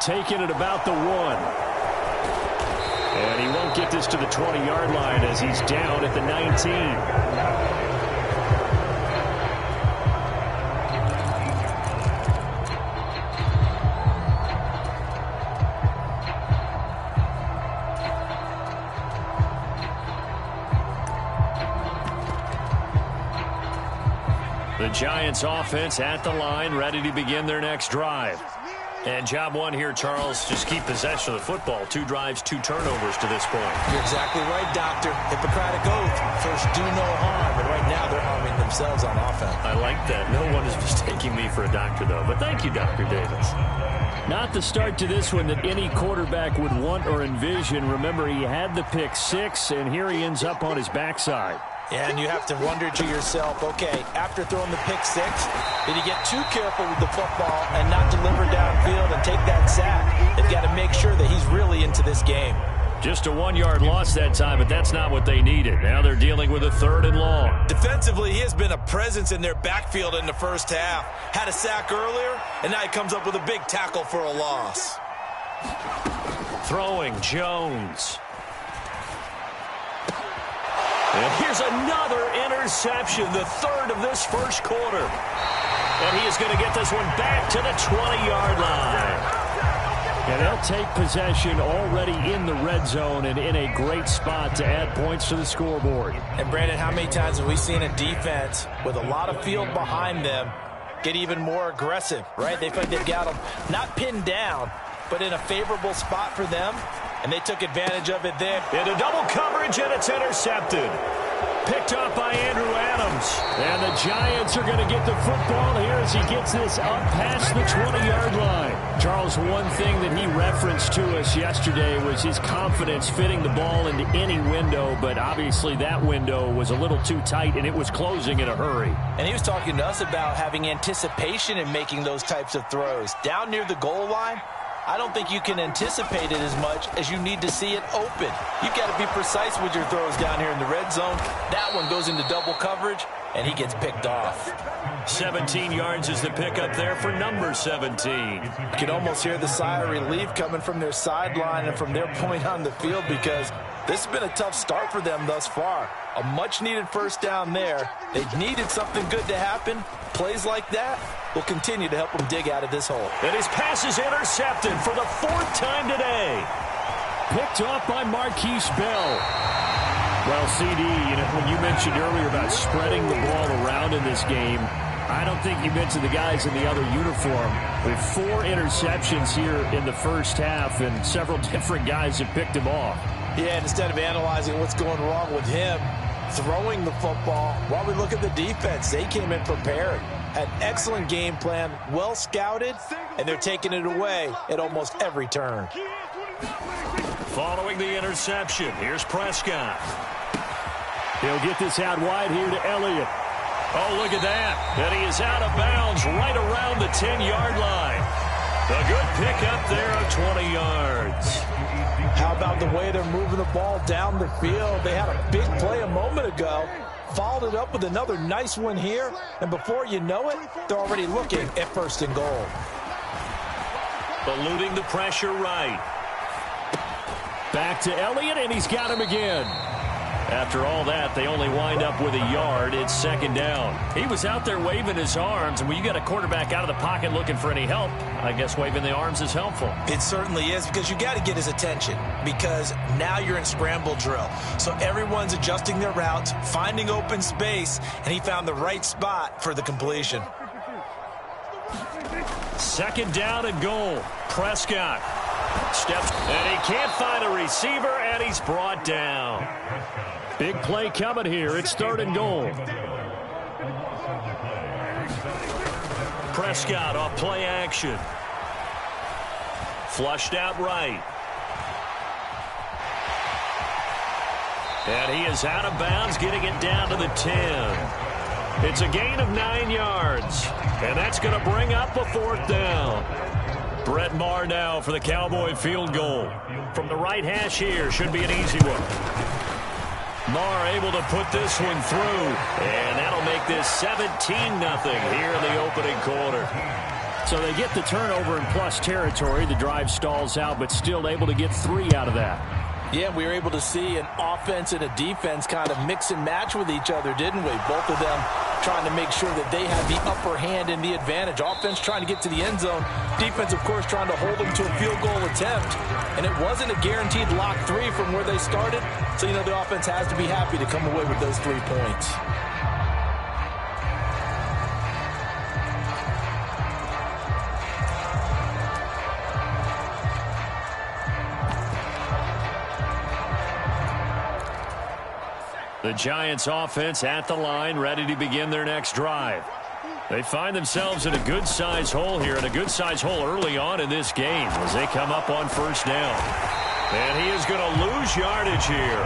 C: Taking it about the 1. And he won't get this to the 20-yard line as he's down at the 19.
A: The Giants offense at the line, ready to begin their next drive. And job one here, Charles, just keep possession of the football. 2 drives, 2 turnovers to this point.
B: You're exactly right, Doctor. Hippocratic oath. First, do no harm. And right now, they're harming themselves on offense.
A: I like that. No one is mistaking me for a doctor, though. But thank you, Dr. Davis.
C: Not the start to this one that any quarterback would want or envision. Remember, he had the pick 6, and here he ends up on his backside.
B: And you have to wonder to yourself, okay, after throwing the pick 6, did he get too careful with the football and not deliver downfield and take that sack? They've got to make sure that he's really into this game.
A: Just a 1-yard loss that time, but that's not what they needed. Now they're dealing with a 3rd and long.
D: Defensively, he has been a presence in their backfield in the first half. Had a sack earlier, and now he comes up with a big tackle for a loss.
A: Throwing, Jones. And here's another interception, the 3rd of this first quarter. And he is going to get this one back to the 20-yard line.
C: And they'll take possession already in the red zone and in a great spot to add points to the scoreboard.
B: And, Brandon, how many times have we seen a defense with a lot of field behind them get even more aggressive, right? They feel like they've got them not pinned down, but in a favorable spot for them. And they took advantage of it there.
A: Into double coverage, and it's intercepted. Picked up by Andrew Adams.
C: And the Giants are going to get the football here as he gets this up past the 20-yard line. Charles, one thing that he referenced to us yesterday was his confidence fitting the ball into any window, but obviously that window was a little too tight, and it was closing in a hurry.
B: And he was talking to us about having anticipation in making those types of throws. Down near the goal line, I don't think you can anticipate it as much as you need to see it open. You've got to be precise with your throws down here in the red zone. That one goes into double coverage, and he gets picked off.
A: 17 yards is the pickup there for number 17.
B: You can almost hear the sigh of relief coming from their sideline and from their point on the field because this has been a tough start for them thus far. A much-needed first down there. They've needed something good to happen. Plays like that will continue to help them dig out of this hole.
A: And his pass is intercepted for the 4th time today.
C: Picked off by Marquise Bell. Well, CD, when you mentioned earlier about spreading the ball around in this game, I don't think you mentioned the guys in the other uniform. With 4 interceptions here in the first half, and several different guys have picked him off.
B: Yeah, and instead of analyzing what's going wrong with him throwing the football, while we look at the defense, they came in prepared. Had excellent game plan, well scouted, and they're taking it away at almost every turn.
A: Following the interception, here's Prescott.
C: He'll get this out wide here to Elliott.
A: Oh, look at that. And he is out of bounds right around the 10-yard line. A good pickup there of 20 yards.
B: How about the way they're moving the ball down the field? They had a big play a moment ago. Followed it up with another nice one here. And before you know it, they're already looking at 1st and goal.
A: Eluding the pressure right.
C: Back to Elliott, and he's got him again.
A: After all that, they only wind up with a yard. It's 2nd down. He was out there waving his arms, and when you got a quarterback out of the pocket looking for any help, I guess waving the arms is helpful.
D: It certainly is, because you got to get his attention, because now you're in scramble drill. So everyone's adjusting their routes, finding open space, and he found the right spot for the completion.
A: 2nd down and goal. Prescott Steps, and he can't find a receiver, and he's brought down.
C: Big play coming here. It's 3rd and goal.
A: Prescott off play action. Flushed out right. And he is out of bounds, getting it down to the 10. It's a gain of 9 yards. And that's going to bring up a 4th down. Brett Maher now for the Cowboy field goal. From the right hash here, should be an easy one. Maher able to put this one through. And that'll make this 17-0 here in the opening quarter.
C: So they get the turnover in plus territory. The drive stalls out, but still able to get 3 out of that.
B: Yeah, we were able to see an offense and a defense kind of mix and match with each other, didn't we? Both of them trying to make sure that they had the upper hand and the advantage. Offense trying to get to the end zone. Defense, of course, trying to hold them to a field goal attempt. And it wasn't a guaranteed lock 3 from where they started. So, you know, the offense has to be happy to come away with those 3 points.
A: The Giants offense at the line, ready to begin their next drive. They find themselves in a good-sized hole here, and a good-sized hole early on in this game as they come up on 1st down. And he is going to lose yardage here.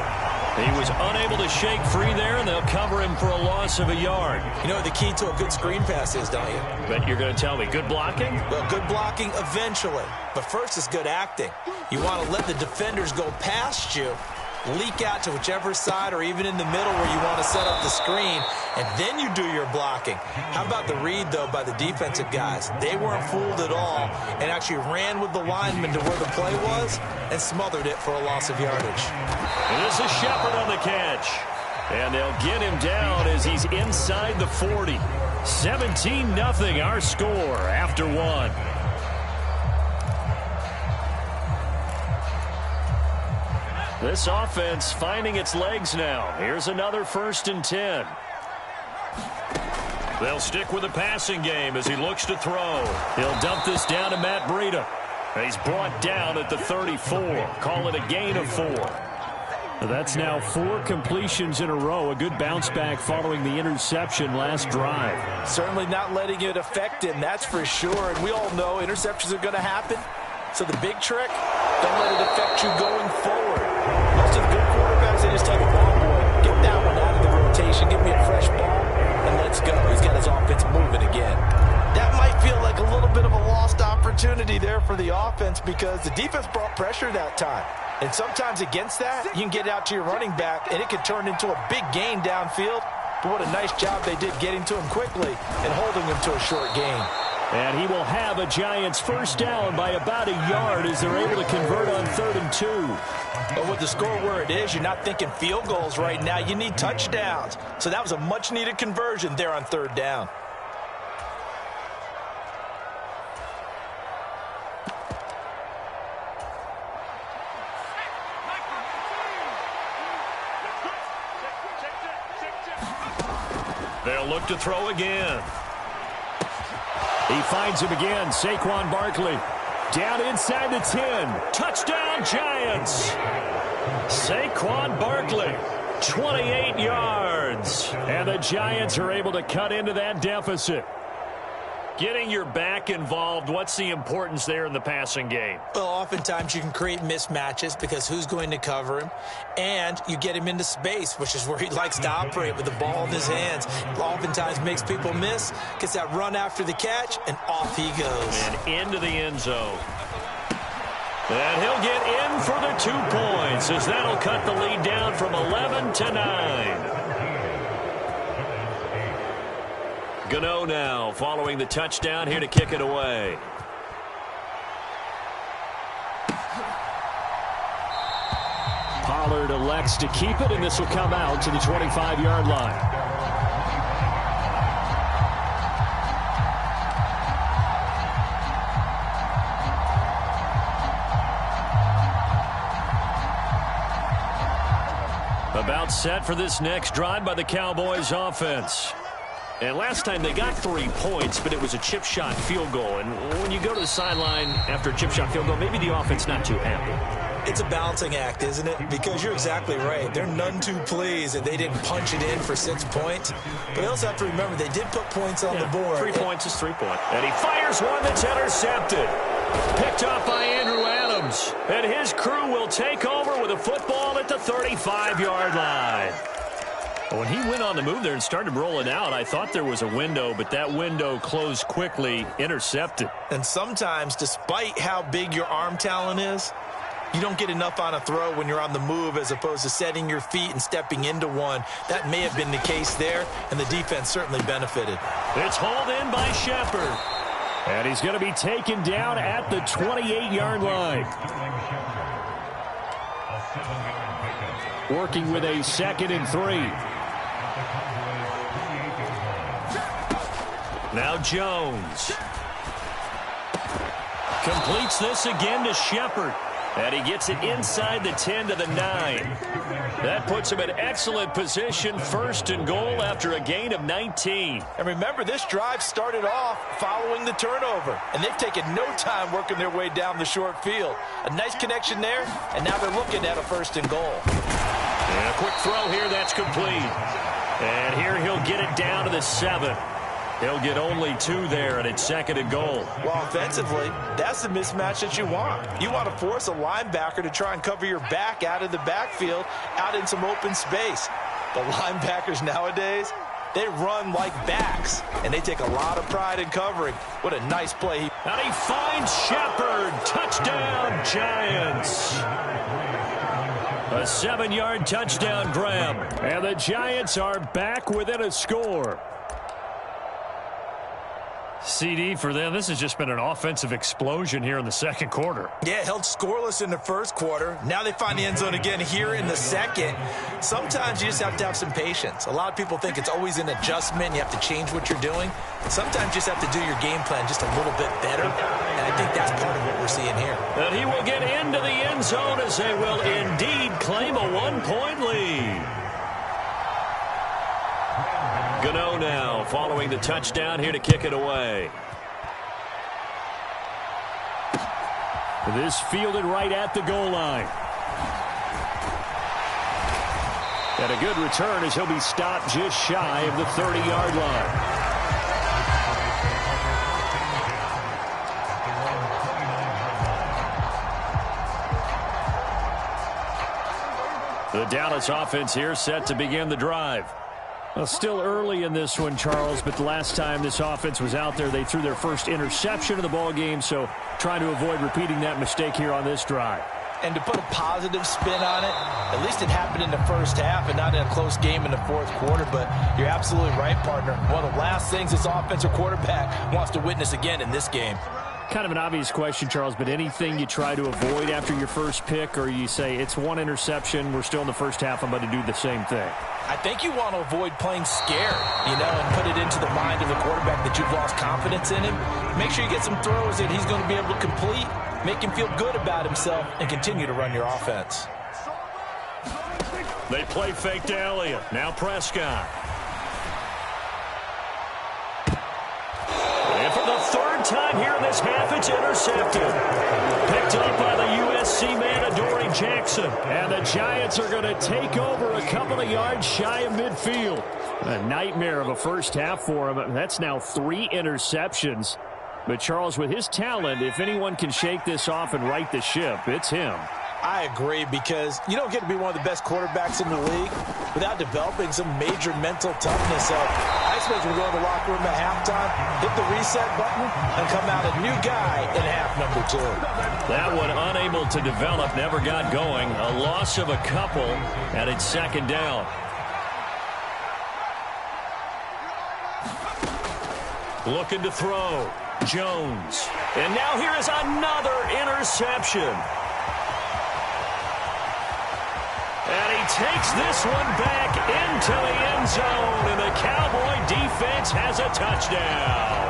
A: He was unable to shake free there, and they'll cover him for a loss of a yard.
D: You know what the key to a good screen pass is, don't you?
A: But you're going to tell me, good blocking?
D: Well, good blocking eventually. But first is good acting. You want to let the defenders go past you, leak out to whichever side or even in the middle where you want to set up the screen, and then you do your blocking. How about the read, though, by the defensive guys? They weren't fooled at all and actually ran with the lineman to where the play was and smothered it for a loss of yardage.
A: And this is Shepard on the catch. And they'll get him down as he's inside the 40. 17-0 our score after 1. This offense finding its legs now. Here's another 1st and 10. They'll stick with the passing game as he looks to throw. He'll dump this down to Matt Breida. He's brought down at the 34. Call it a gain of 4.
C: That's now 4 completions in a row. A good bounce back following the interception last drive.
B: Certainly not letting it affect him, that's for sure. And we all know interceptions are going to happen. So the big trick, don't let it affect you going forward. Most of the good quarterbacks, they just take a ball boy, get that one out of the rotation, give me a fresh ball, and let's go. He's got his offense moving again. That might feel like a little bit of a lost opportunity there for the offense because the defense brought pressure that time. And sometimes against that, you can get out to your running back, and it could turn into a big gain downfield. But what a nice job they did getting to him quickly and holding him to a short gain.
C: And he will have a Giants 1st down by about a yard as they're able to convert on 3rd and 2.
B: But with the score where it is, you're not thinking field goals right now. You need touchdowns. So that was a much-needed conversion there on 3rd down.
A: They'll look to throw again.
C: He finds him again, Saquon Barkley. Down inside the 10.
A: Touchdown, Giants. Saquon Barkley, 28 yards.
C: And the Giants are able to cut into that deficit.
A: Getting your back involved, what's the importance there in the passing game?
D: Well, oftentimes you can create mismatches because who's going to cover him? And you get him into space, which is where he likes to operate with the ball in his hands. Oftentimes makes people miss, gets that run after the catch, and off he goes.
A: And into the end zone. And he'll get in for the 2 points as that'll cut the lead down from 11 to 9. Gano now following the touchdown here to kick it away.
C: Pollard elects to keep it, and this will come out to the 25-yard line. About set for this next drive by the Cowboys offense. And last time they got 3 points, but it was a chip shot field goal. And when you go to the sideline after a chip shot field goal, maybe the offense not too happy.
D: It's a balancing act, isn't it? Because you're exactly right. They're none too pleased that they didn't punch it in for 6 points. But they also have to remember they did put points on the board.
C: 3 points is 3 points. And he fires one that's intercepted. Picked off by Andrew Adams. And his crew will take over with a football at the 35-yard line. When he went on the move there and started rolling out, I thought there was a window, but that window closed quickly, intercepted.
D: And sometimes, despite how big your arm talent is, you don't get enough on a throw when you're on the move as opposed to setting your feet and stepping into one. That may have been the case there, and the defense certainly benefited.
C: It's hauled in by Shepard. And he's going to be taken down at the 28-yard line. Working with a 2nd and 3. Now Jones. Completes this again to Shepard. And he gets it inside the 10 to the 9. That puts him in excellent position, 1st and goal after a gain of 19.
D: And remember, this drive started off following the turnover. And they've taken no time working their way down the short field. A nice connection there, and now they're looking at a 1st and goal.
C: And a quick throw here, that's complete. And here he'll get it down to the 7. He'll get only 2 there, and it's 2nd and goal.
D: Well, offensively, that's the mismatch that you want. You want to force a linebacker to try and cover your back out of the backfield, out in some open space. The linebackers nowadays, they run like backs, and they take a lot of pride in covering. What a nice play.
C: And he finds Shepard. Touchdown, Giants. A 7-yard touchdown grab. And the Giants are back within a score. CD for them, this has just been an offensive explosion here in the 2nd quarter.
D: Yeah, held scoreless in the 1st quarter. Now they find the end zone again here in the 2nd. Sometimes you just have to have some patience. A lot of people think it's always an adjustment. You have to change what you're doing. Sometimes you just have to do your game plan just a little bit better. And I think that's part of what we're seeing here.
C: And he will get into the end zone as they will indeed claim a 1-point lead. Gano now following the touchdown here to kick it away. This fielded right at the goal line. And a good return as he'll be stopped just shy of the 30-yard line. The Dallas offense here set to begin the drive. Well, still early in this one, Charles, but the last time this offense was out there, they threw their first interception of the ball game, so trying to avoid repeating that mistake here on this drive.
D: And to put a positive spin on it, at least it happened in the 1st half and not in a close game in the 4th quarter, but you're absolutely right, partner. One of the last things this offensive quarterback wants to witness again in this game.
C: Kind of an obvious question, Charles, but anything you try to avoid after your first pick, or you say it's 1 interception, we're still in the 1st half, I'm going to do the same thing?
D: I think you want to avoid playing scared, and put it into the mind of the quarterback that you've lost confidence in him. Make sure you get some throws that he's going to be able to complete, make him feel good about himself, and continue to run your offense.
C: They play fake to Elliott. Now Prescott. And for the 3rd time here in this half, it's intercepted. Picked up by the USC man, Adoree Jackson. And the Giants are going to take over a couple of yards shy of midfield. A nightmare of a 1st half for him. That's now 3 interceptions. But Charles, with his talent, if anyone can shake this off and right the ship, it's him.
D: I agree, because you don't get to be one of the best quarterbacks in the league without developing some major mental toughness. So I expect we'll go in the locker room at halftime, hit the reset button, and come out a new guy in half number 2.
C: That one unable to develop, never got going. A loss of a couple, and it's 2nd down. Looking to throw. Jones. And now here is another interception. And he takes this one back into the end zone, and the Cowboy defense has a touchdown.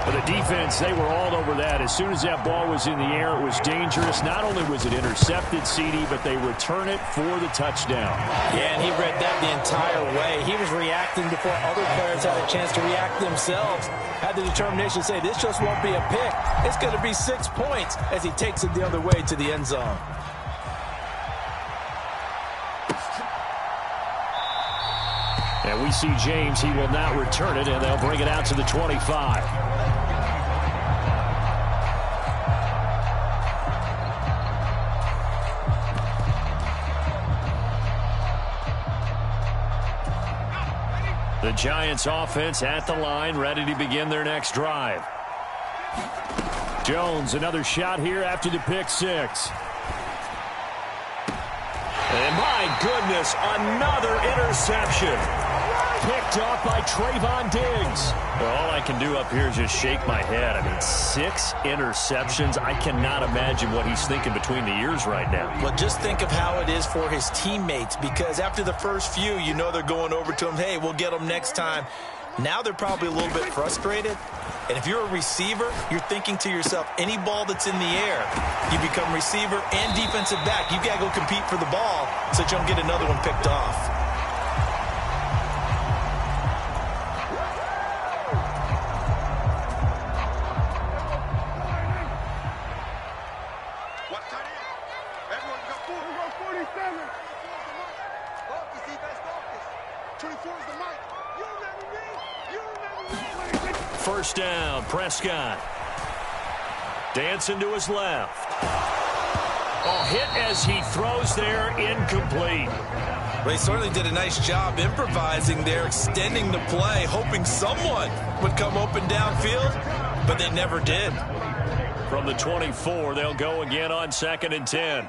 C: The defense, they were all over that. As soon as that ball was in the air, it was dangerous. Not only was it intercepted, CD, but they return it for the touchdown.
D: Yeah, and he read that the entire way. He was reacting before other players had a chance to react themselves. Had the determination to say, this just won't be a pick. It's going to be 6 points as he takes it the other way to the end zone.
C: And we see James. He will not return it, and they'll bring it out to the 25. The Giants offense at the line, ready to begin their next drive. Jones, another shot here after the pick six.
A: And my goodness, another interception. Picked off by Trayvon Diggs.
C: Well, all I can do up here is just shake my head. I mean, 6 interceptions. I cannot imagine what he's thinking between the ears right now.
D: Well, just think of how it is for his teammates, because after the first few, you know they're going over to him, hey, we'll get them next time. Now they're probably a little bit frustrated. And if you're a receiver, you're thinking to yourself, any ball that's in the air, you become receiver and defensive back. You got to go compete for the ball so that you don't get another one picked off.
A: First down, Prescott. Dancing to his left. Oh, hit as he throws there, incomplete.
D: They certainly did a nice job improvising there, extending the play, hoping someone would come open downfield, but they never did.
A: From the 24, they'll go again on 2nd and 10.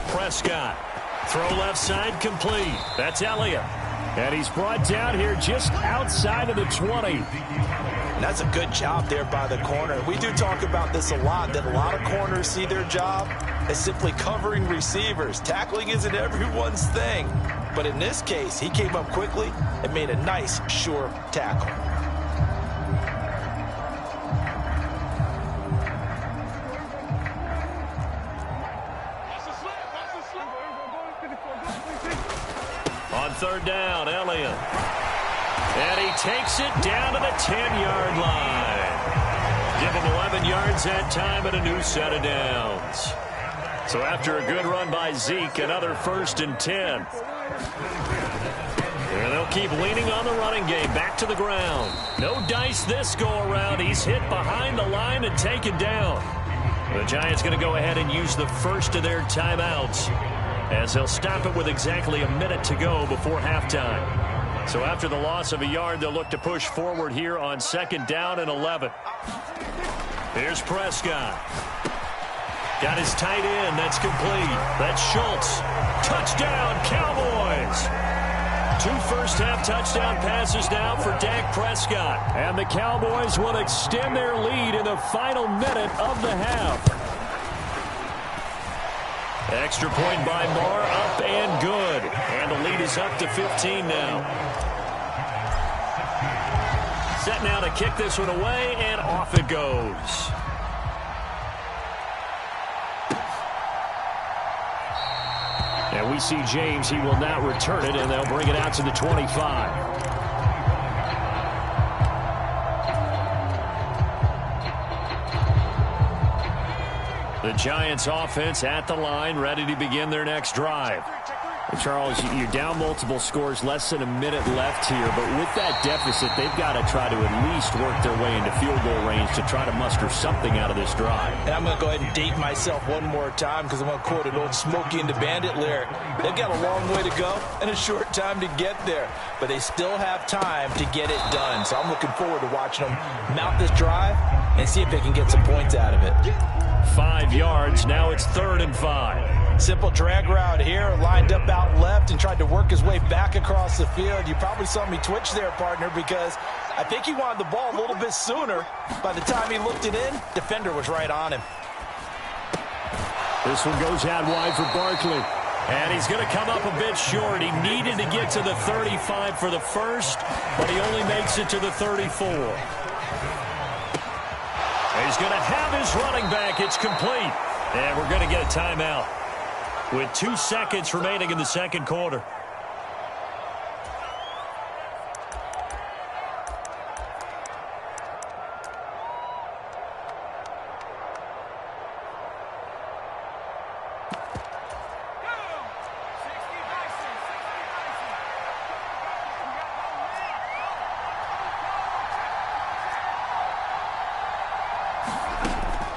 A: Prescott. Throw left side complete. That's Elliott.
C: And he's brought down here just outside of the 20.
D: And that's a good job there by the corner. We do talk about this a lot, that a lot of corners see their job as simply covering receivers. Tackling isn't everyone's thing. But in this case, he came up quickly and made a nice, sure tackle.
A: On 3rd down, Elliott. And he takes it down to the 10-yard line. Give him 11 yards that time and a new set of downs. So after a good run by Zeke, another 1st and 10. And they'll keep leaning on the running game. Back to the ground. No dice this go-around. He's hit behind the line and taken down. The Giants going to go ahead and use the first of their timeouts, as they'll stop it with exactly a minute to go before halftime. So after the loss of a yard, they'll look to push forward here on 2nd down and 11. Here's Prescott. Got his tight end. That's complete. That's Schultz. Touchdown, Cowboys. 2 first-half touchdown passes now for Dak Prescott.
C: And the Cowboys will extend their lead in the final minute of the half.
A: Extra point by Moore, up and good. And the lead is up to 15 now. Set now to kick this one away, and off it goes.
C: And we see James. He will not return it, and they'll bring it out to the 25.
A: The Giants offense at the line, ready to begin their next drive.
C: Charles, you're down multiple scores, less than a minute left here, but with that deficit, they've got to try to at least work their way into field goal range to try to muster something out of this drive.
D: And I'm going to go ahead and date myself one more time, because I'm going to quote an old Smokey and the Bandit lyric. They've got a long way to go and a short time to get there, but they still have time to get it done. So I'm looking forward to watching them mount this drive and see if they can get some points out of it.
A: 5 yards. Now it's 3rd and 5.
D: Simple drag route here, lined up out left and tried to work his way back across the field. You probably saw me twitch there, partner, because I think he wanted the ball a little bit sooner. By the time he looked it in, defender was right on him.
C: This one goes out wide for Barkley.
A: And he's going to come up a bit short. He needed to get to the 35 for the first, but he only makes it to the 34. He's going to have his running back. It's complete. And we're going to get a timeout with 2 seconds remaining in the second quarter.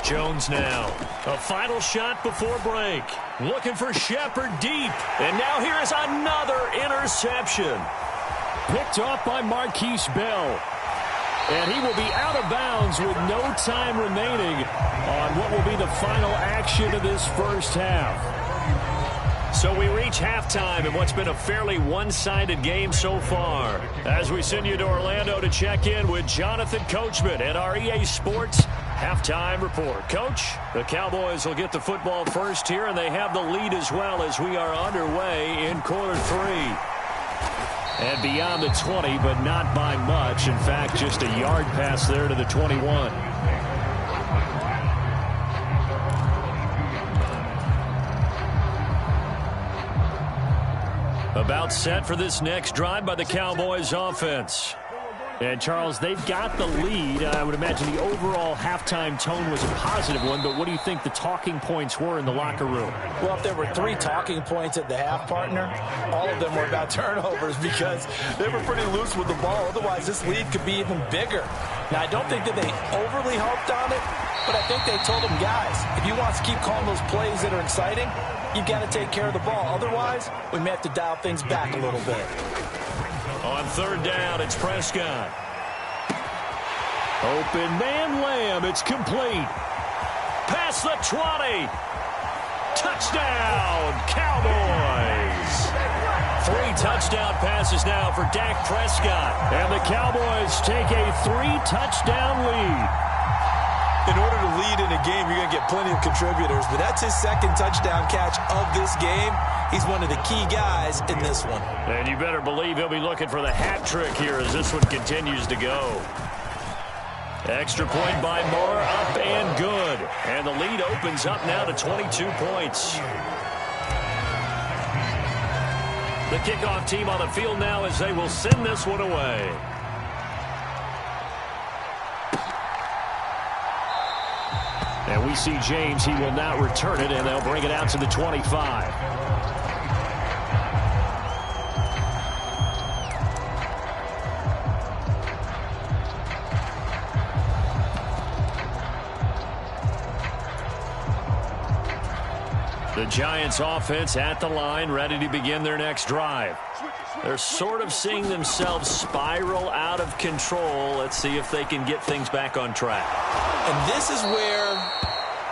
A: Jones now. A final shot before break. Looking for Shepard deep. And now here is another interception.
C: Picked off by Marquise Bell. And he will be out of bounds with no time remaining on what will be the final action of this first half.
A: So we reach halftime in what's been a fairly one-sided game so far. As we send you to Orlando to check in with Jonathan Coachman at our EA Sports Halftime Report. Coach, the Cowboys will get the football first here, and they have the lead as well as we are underway in quarter 3. And beyond the 20, but not by much. In fact, just a yard pass there to the 21. About set for this next drive by the Cowboys offense.
C: And, Charles, they've got the lead. I would imagine the overall halftime tone was a positive one, but what do you think the talking points were in the locker room?
B: Well, if there were 3 talking points at the half, partner, all of them were about turnovers because they were pretty loose with the ball. Otherwise, this lead could be even bigger. Now, I don't think that they overly harped on it, but I think they told them, guys, if you want to keep calling those plays that are exciting, you've got to take care of the ball. Otherwise, we may have to dial things back a little bit.
A: On third down, it's Prescott.
C: Open man Lamb. It's complete.
A: Past the 20. Touchdown, Cowboys. 3 touchdown passes now for Dak Prescott.
C: And the Cowboys take a 3-touchdown lead.
B: In order to lead in a game, you're going to get plenty of contributors, but that's his second touchdown catch of this game. He's one of the key guys in this one.
A: And you better believe he'll be looking for the hat trick here as this one continues to go. Extra point by Moore, up and good. And the lead opens up now to 22 points. The kickoff team on the field now as they will send this one away.
C: And we see James. He will not return it, and they'll bring it out to the 25.
A: The Giants offense at the line, ready to begin their next drive. They're sort of seeing themselves spiral out of control. Let's see if they can get things back on track.
B: And this is where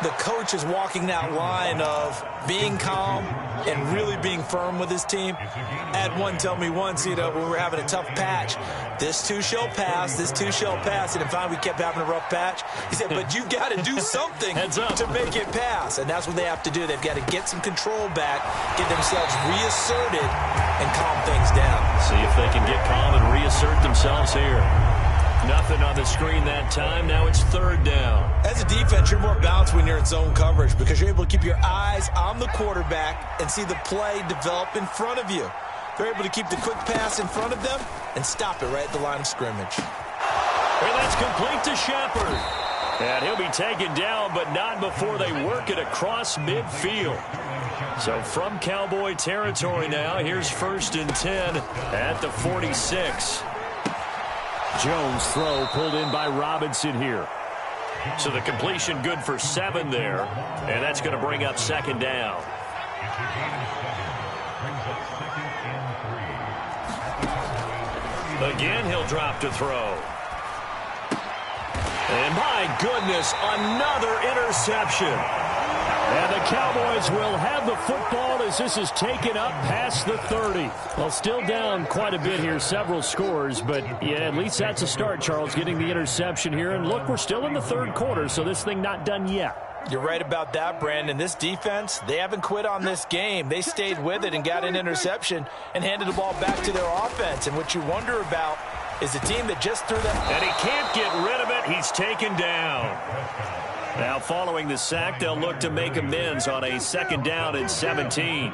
B: the coach is walking that line of being calm and really being firm with his team. I had one tell me once, when we were having a tough patch, this too shall pass, this too shall pass. And finally we kept having a rough patch. He said, but you've got to do something to make it pass. And that's what they have to do. They've got to get some control back, get themselves reasserted, and calm things down.
A: See if they can get calm and reassert themselves here. Nothing on the screen that time. Now it's third down.
B: As a defense, you're more balanced when you're in zone coverage because you're able to keep your eyes on the quarterback and see the play develop in front of you. They're able to keep the quick pass in front of them and stop it right at the line of scrimmage.
A: And that's complete to Shepard. And he'll be taken down, but not before they work it across midfield. So from Cowboy territory now, here's 1st and 10 at the 46.
C: Jones throw pulled in by Robinson here.
A: So the completion good for 7 there. And that's going to bring up 2nd down. Again, he'll drop to throw. And my goodness, another interception.
C: And the Cowboys will have the football as this is taken up past the 30. Well, still down quite a bit here, several scores, but yeah, at least that's a start, Charles, getting the interception here. And look, we're still in the third quarter, so this thing not done yet.
B: You're right about that, Brandon. This defense, they haven't quit on this game. They stayed with it and got an interception and handed the ball back to their offense. And what you wonder about is a team that just threw that.
A: And he can't get rid of it. He's taken down. Now following the sack, they'll look to make amends on a 2nd down and 17.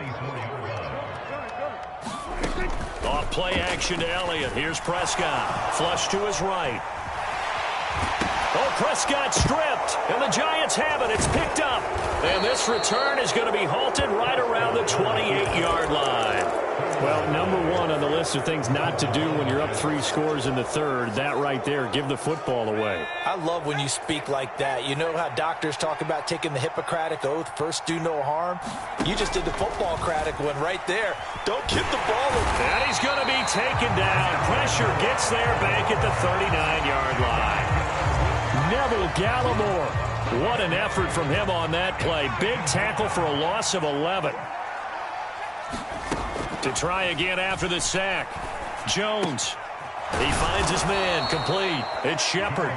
A: Off play action to Elliott. Here's Prescott. Flush to his right. Oh, Prescott stripped, and the Giants have it. It's picked up. And this return is going to be halted right around the 28-yard line.
C: Well, number one on the list of things not to do when you're up 3 scores in the third, that right there, give the football away.
B: I love when you speak like that. You know how doctors talk about taking the Hippocratic Oath, first do no harm? You just did the football-cratic one right there. Don't get the ball.
A: And he's going to be taken down. Pressure gets there back at the 39-yard line.
C: Neville Gallimore. What an effort from him on that play. Big tackle for a loss of 11.
A: To try again after the sack. Jones. He finds his man. Complete. It's Shepard.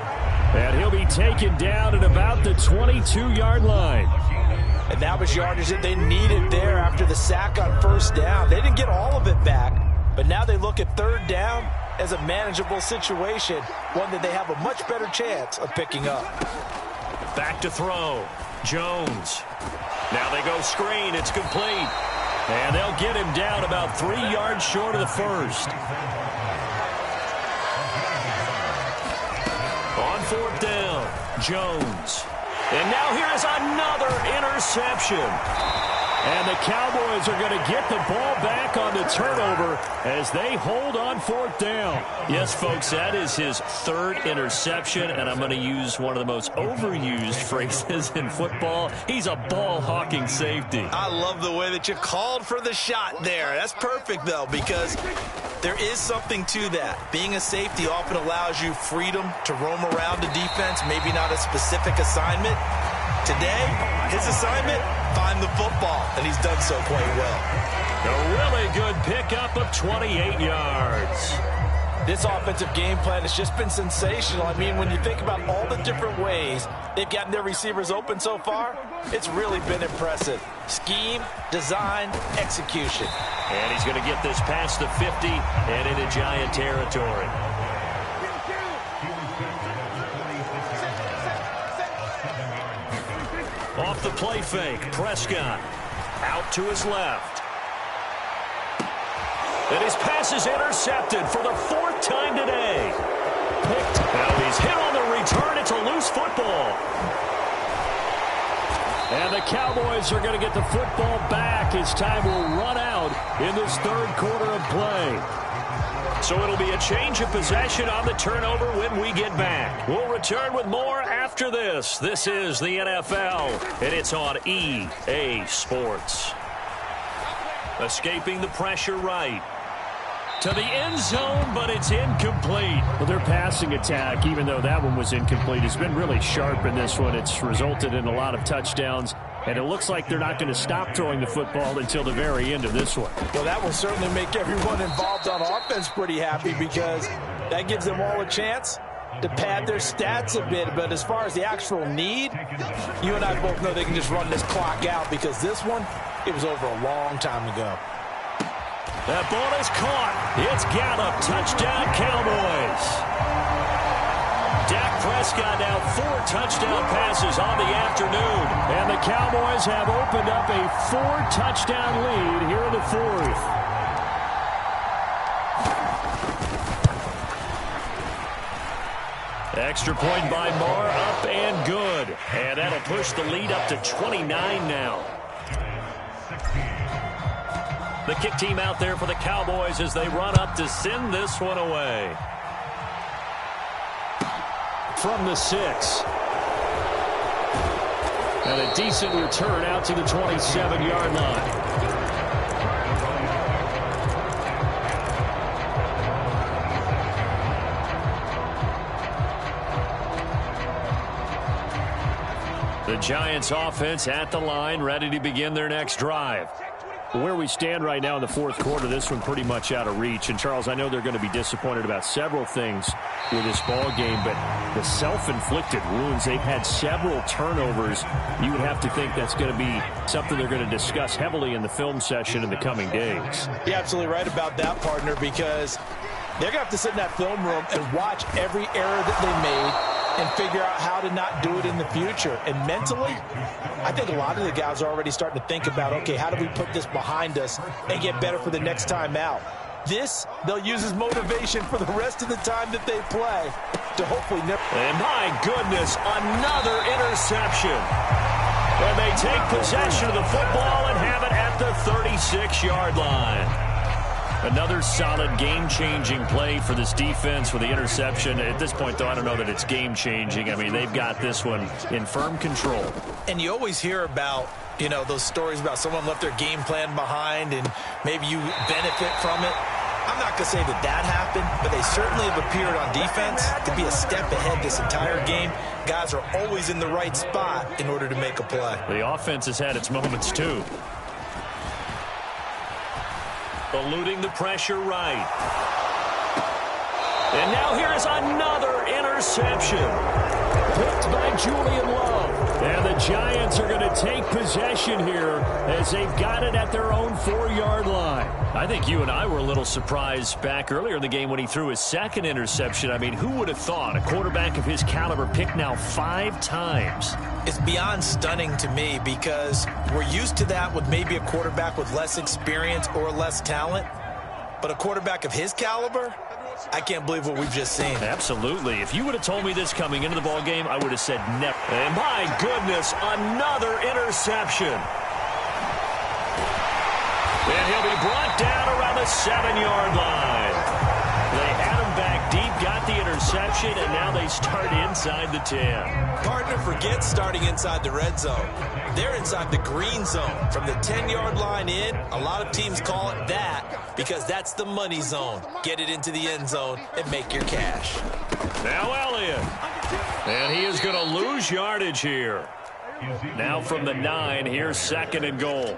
C: And he'll be taken down at about the 22-yard line.
B: And that was yardage that they needed there after the sack on 1st down. They didn't get all of it back, but now they look at 3rd down as a manageable situation, one that they have a much better chance of picking up.
A: Back to throw. Jones. Now they go screen. It's complete. And they'll get him down about 3 yards short of the 1st. On 4th down, Jones. And now here is another interception. And the Cowboys are going to get the ball back on the turnover as they hold on 4th down. Yes, folks, that is his 3rd interception, and I'm going to use one of the most overused phrases in football. He's a ball-hawking safety.
D: I love the way that you called for the shot there. That's perfect, though, because there is something to that. Being a safety often allows you freedom to roam around the defense, maybe not a specific assignment. Today, his assignment, find the football, and he's done so quite well.
A: A really good pickup of 28 yards.
B: This offensive game plan has just been sensational. I mean, when you think about all the different ways they've gotten their receivers open so far, it's really been impressive. Scheme, design, execution.
A: And he's going to get this past the 50 and into Giant territory. Off the play fake, Prescott out to his left. And his pass is intercepted for the 4th time today. Picked. Now he's hit on the return. It's a loose football.
C: And the Cowboys are going to get the football back as time will run out in this 3rd quarter of play.
A: So it'll be a change of possession on the turnover when we get back. We'll return with more after this. This is the NFL, and it's on EA Sports. Escaping the pressure right. To the end zone, but it's incomplete.
C: Well, their passing attack, even though that one was incomplete, has been really sharp in this one. It's resulted in a lot of touchdowns, and it looks like they're not going to stop throwing the football until the very end of this one.
B: Well, that will certainly make everyone involved on offense pretty happy because that gives them all a chance to pad their stats a bit. But as far as the actual need, you and I both know they can just run this clock out because this one, it was over a long time ago.
A: That ball is caught. It's Gallup. Touchdown, Cowboys. Dak Prescott now 4 touchdown passes on the afternoon.
C: And the Cowboys have opened up a 4-touchdown lead here in the 4th.
A: Extra point by Marr, up and good. And that'll push the lead up to 29 now. The kick team out there for the Cowboys as they run up to send this one away.
C: From the 6. And a decent return out to the 27-yard line. The Giants offense at the line, ready to begin their next drive. Where we stand right now in the fourth quarter, this one pretty much out of reach. And, Charles, I know they're going to be disappointed about several things with this ball game, but the self-inflicted wounds, they've had several turnovers. You would have to think that's going to be something they're going to discuss heavily in the film session in the coming days.
B: You're absolutely right about that, partner, because they're going to have to sit in that film room and watch every error that they made and figure out how to not do it in the future. And mentally, I think a lot of the guys are already starting to think about, okay, how do we put this behind us and get better for the next time out? This, they'll use as motivation for the rest of the time that they play to hopefully never.
A: And my goodness, another interception. And they take possession of the football and have it at the 36-yard line. Another solid game-changing play for this defense with the interception. At this point, though, I don't know that it's game-changing. I mean, they've got this one in firm control.
D: And you always hear about, you know, those stories about someone left their game plan behind and maybe you benefit from it. I'm not going to say that that happened, but they certainly have appeared on defense to be a step ahead this entire game. Guys are always in the right spot in order to make a play.
C: The offense has had its moments, too.
A: Eluding the pressure right. And now here's another interception. Picked by Julian Love. And the Giants are going to take possession here as they've got it at their own 4-yard line.
C: I think you and I were a little surprised back earlier in the game when he threw his second interception. I mean, who would have thought a quarterback of his caliber picked now 5 times?
D: It's beyond stunning to me because we're used to that with maybe a quarterback with less experience or less talent. But a quarterback of his caliber, I can't believe what we've just seen.
C: Absolutely. If you would have told me this coming into the ball game, I would have said never.
A: And my goodness, another interception. And he'll be brought down around the 7-yard line. They had him back deep, got the interception, and now they start inside the 10.
D: Partner, forget starting inside the red zone. They're inside the green zone. From the 10-yard line in, a lot of teams call it that because that's the money zone. Get it into the end zone and make your cash.
A: Now Elliott. And he is going to lose yardage here. Now from the 9, here's 2nd and goal.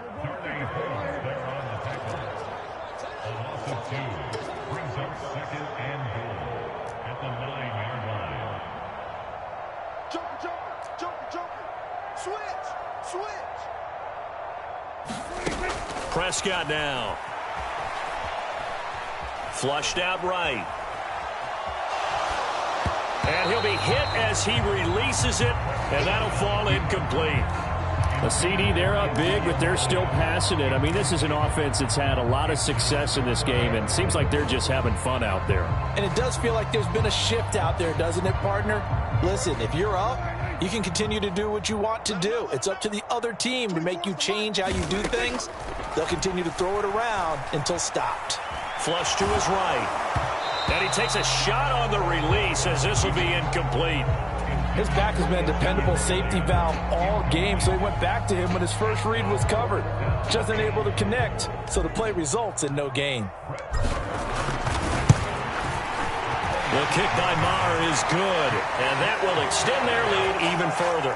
A: Prescott now. Flushed out right. And he'll be hit as he releases it, and that'll fall incomplete.
C: A CD, they're up big, but they're still passing it. I mean, this is an offense that's had a lot of success in this game, and it seems like they're just having fun out there.
B: And it does feel like there's been a shift out there, doesn't it, partner? Listen, if you're up, you can continue to do what you want to do. It's up to the other team to make you change how you do things. They'll continue to throw it around until stopped.
A: Flush to his right. And he takes a shot on the release as this will be incomplete.
B: His back has been a dependable safety valve all game, so he went back to him when his first read was covered. Just unable to connect, so the play results in no gain.
A: The kick by Maher is good, and that will extend their lead even further.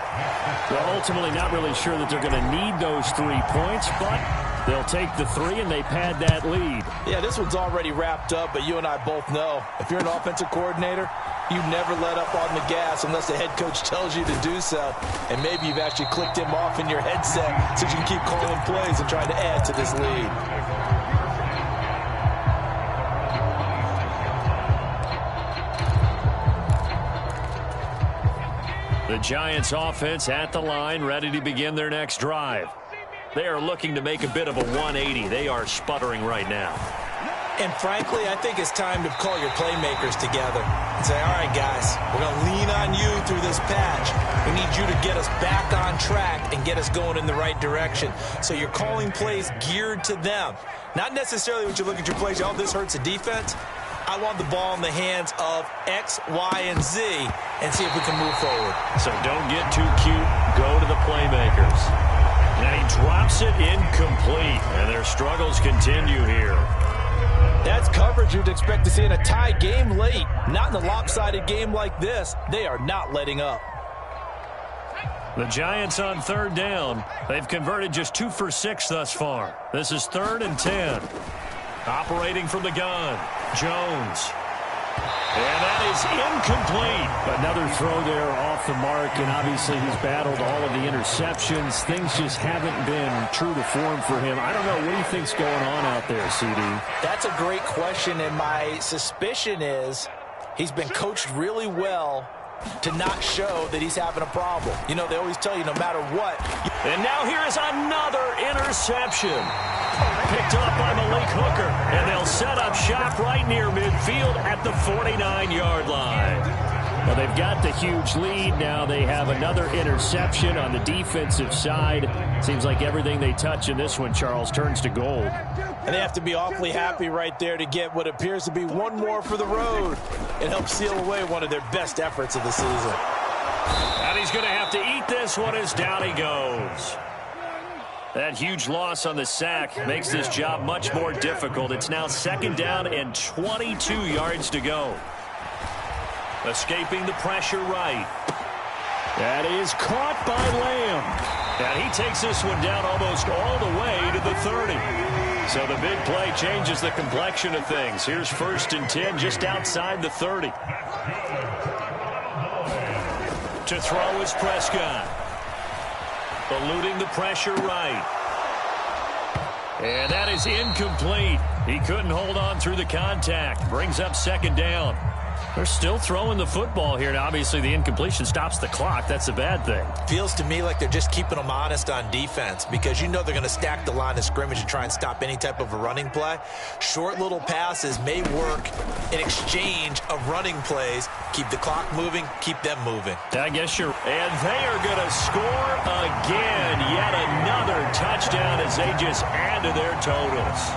C: Well, ultimately not really sure that they're going to need those 3 points, but they'll take the 3 and they pad that lead.
B: Yeah, this one's already wrapped up, but you and I both know if you're an offensive coordinator, you never let up on the gas unless the head coach tells you to do so. And maybe you've actually clicked him off in your headset so you can keep calling plays and trying to add to this lead.
A: The Giants offense at the line, ready to begin their next drive. They are looking to make a bit of a 180. They are sputtering right now.
D: And frankly, I think it's time to call your playmakers together and say, all right, guys, we're going to lean on you through this patch. We need you to get us back on track and get us going in the right direction. So you're calling plays geared to them. Not necessarily when you look at your plays, oh, this hurts the defense. I want the ball in the hands of X, Y, and Z and see if we can move forward.
A: So don't get too cute. Go to the playmakers. And he drops it incomplete. And their struggles continue here.
B: That's coverage you'd expect to see in a tie game late. Not in a lopsided game like this. They are not letting up.
A: The Giants on third down. They've converted just 2 for 6 thus far. This is 3rd and 10. Operating from the gun, Jones. And that is incomplete.
C: Another throw there off the mark, and obviously he's battled all of the interceptions. Things just haven't been true to form for him. I don't know. What do you think's going on out there, CD?
B: That's a great question, and my suspicion is he's been coached really well to not show that he's having a problem. You know, they always tell you no matter what.
A: And now here is another interception. Picked up by Malik Hooker, and they'll set up shop right near midfield at the 49-yard line.
C: Well, they've got the huge lead. Now they have another interception on the defensive side. Seems like everything they touch in this one, Charles, turns to gold.
B: And they have to be awfully happy right there to get what appears to be one more for the road and help seal away one of their best efforts of the season.
A: And he's going to have to eat this one as down he goes. That huge loss on the sack makes this job much more difficult. It's now 2nd down and 22 yards to go. Escaping the pressure right.
C: That is caught by Lamb.
A: And he takes this one down almost all the way to the 30. So the big play changes the complexion of things. Here's 1st and 10 just outside the 30. To throw is Prescott. Eluding the pressure right. And that is incomplete. He couldn't hold on through the contact. Brings up 2nd down. They're still throwing the football here. Now, obviously, the incompletion stops the clock. That's a bad thing.
B: Feels to me like they're just keeping them honest on defense because you know they're going to stack the line of scrimmage and try and stop any type of a running play. Short little passes may work in exchange of running plays. Keep the clock moving, keep them moving.
A: I guess you're... And they are going to score again. Yet another touchdown as they just add to their totals.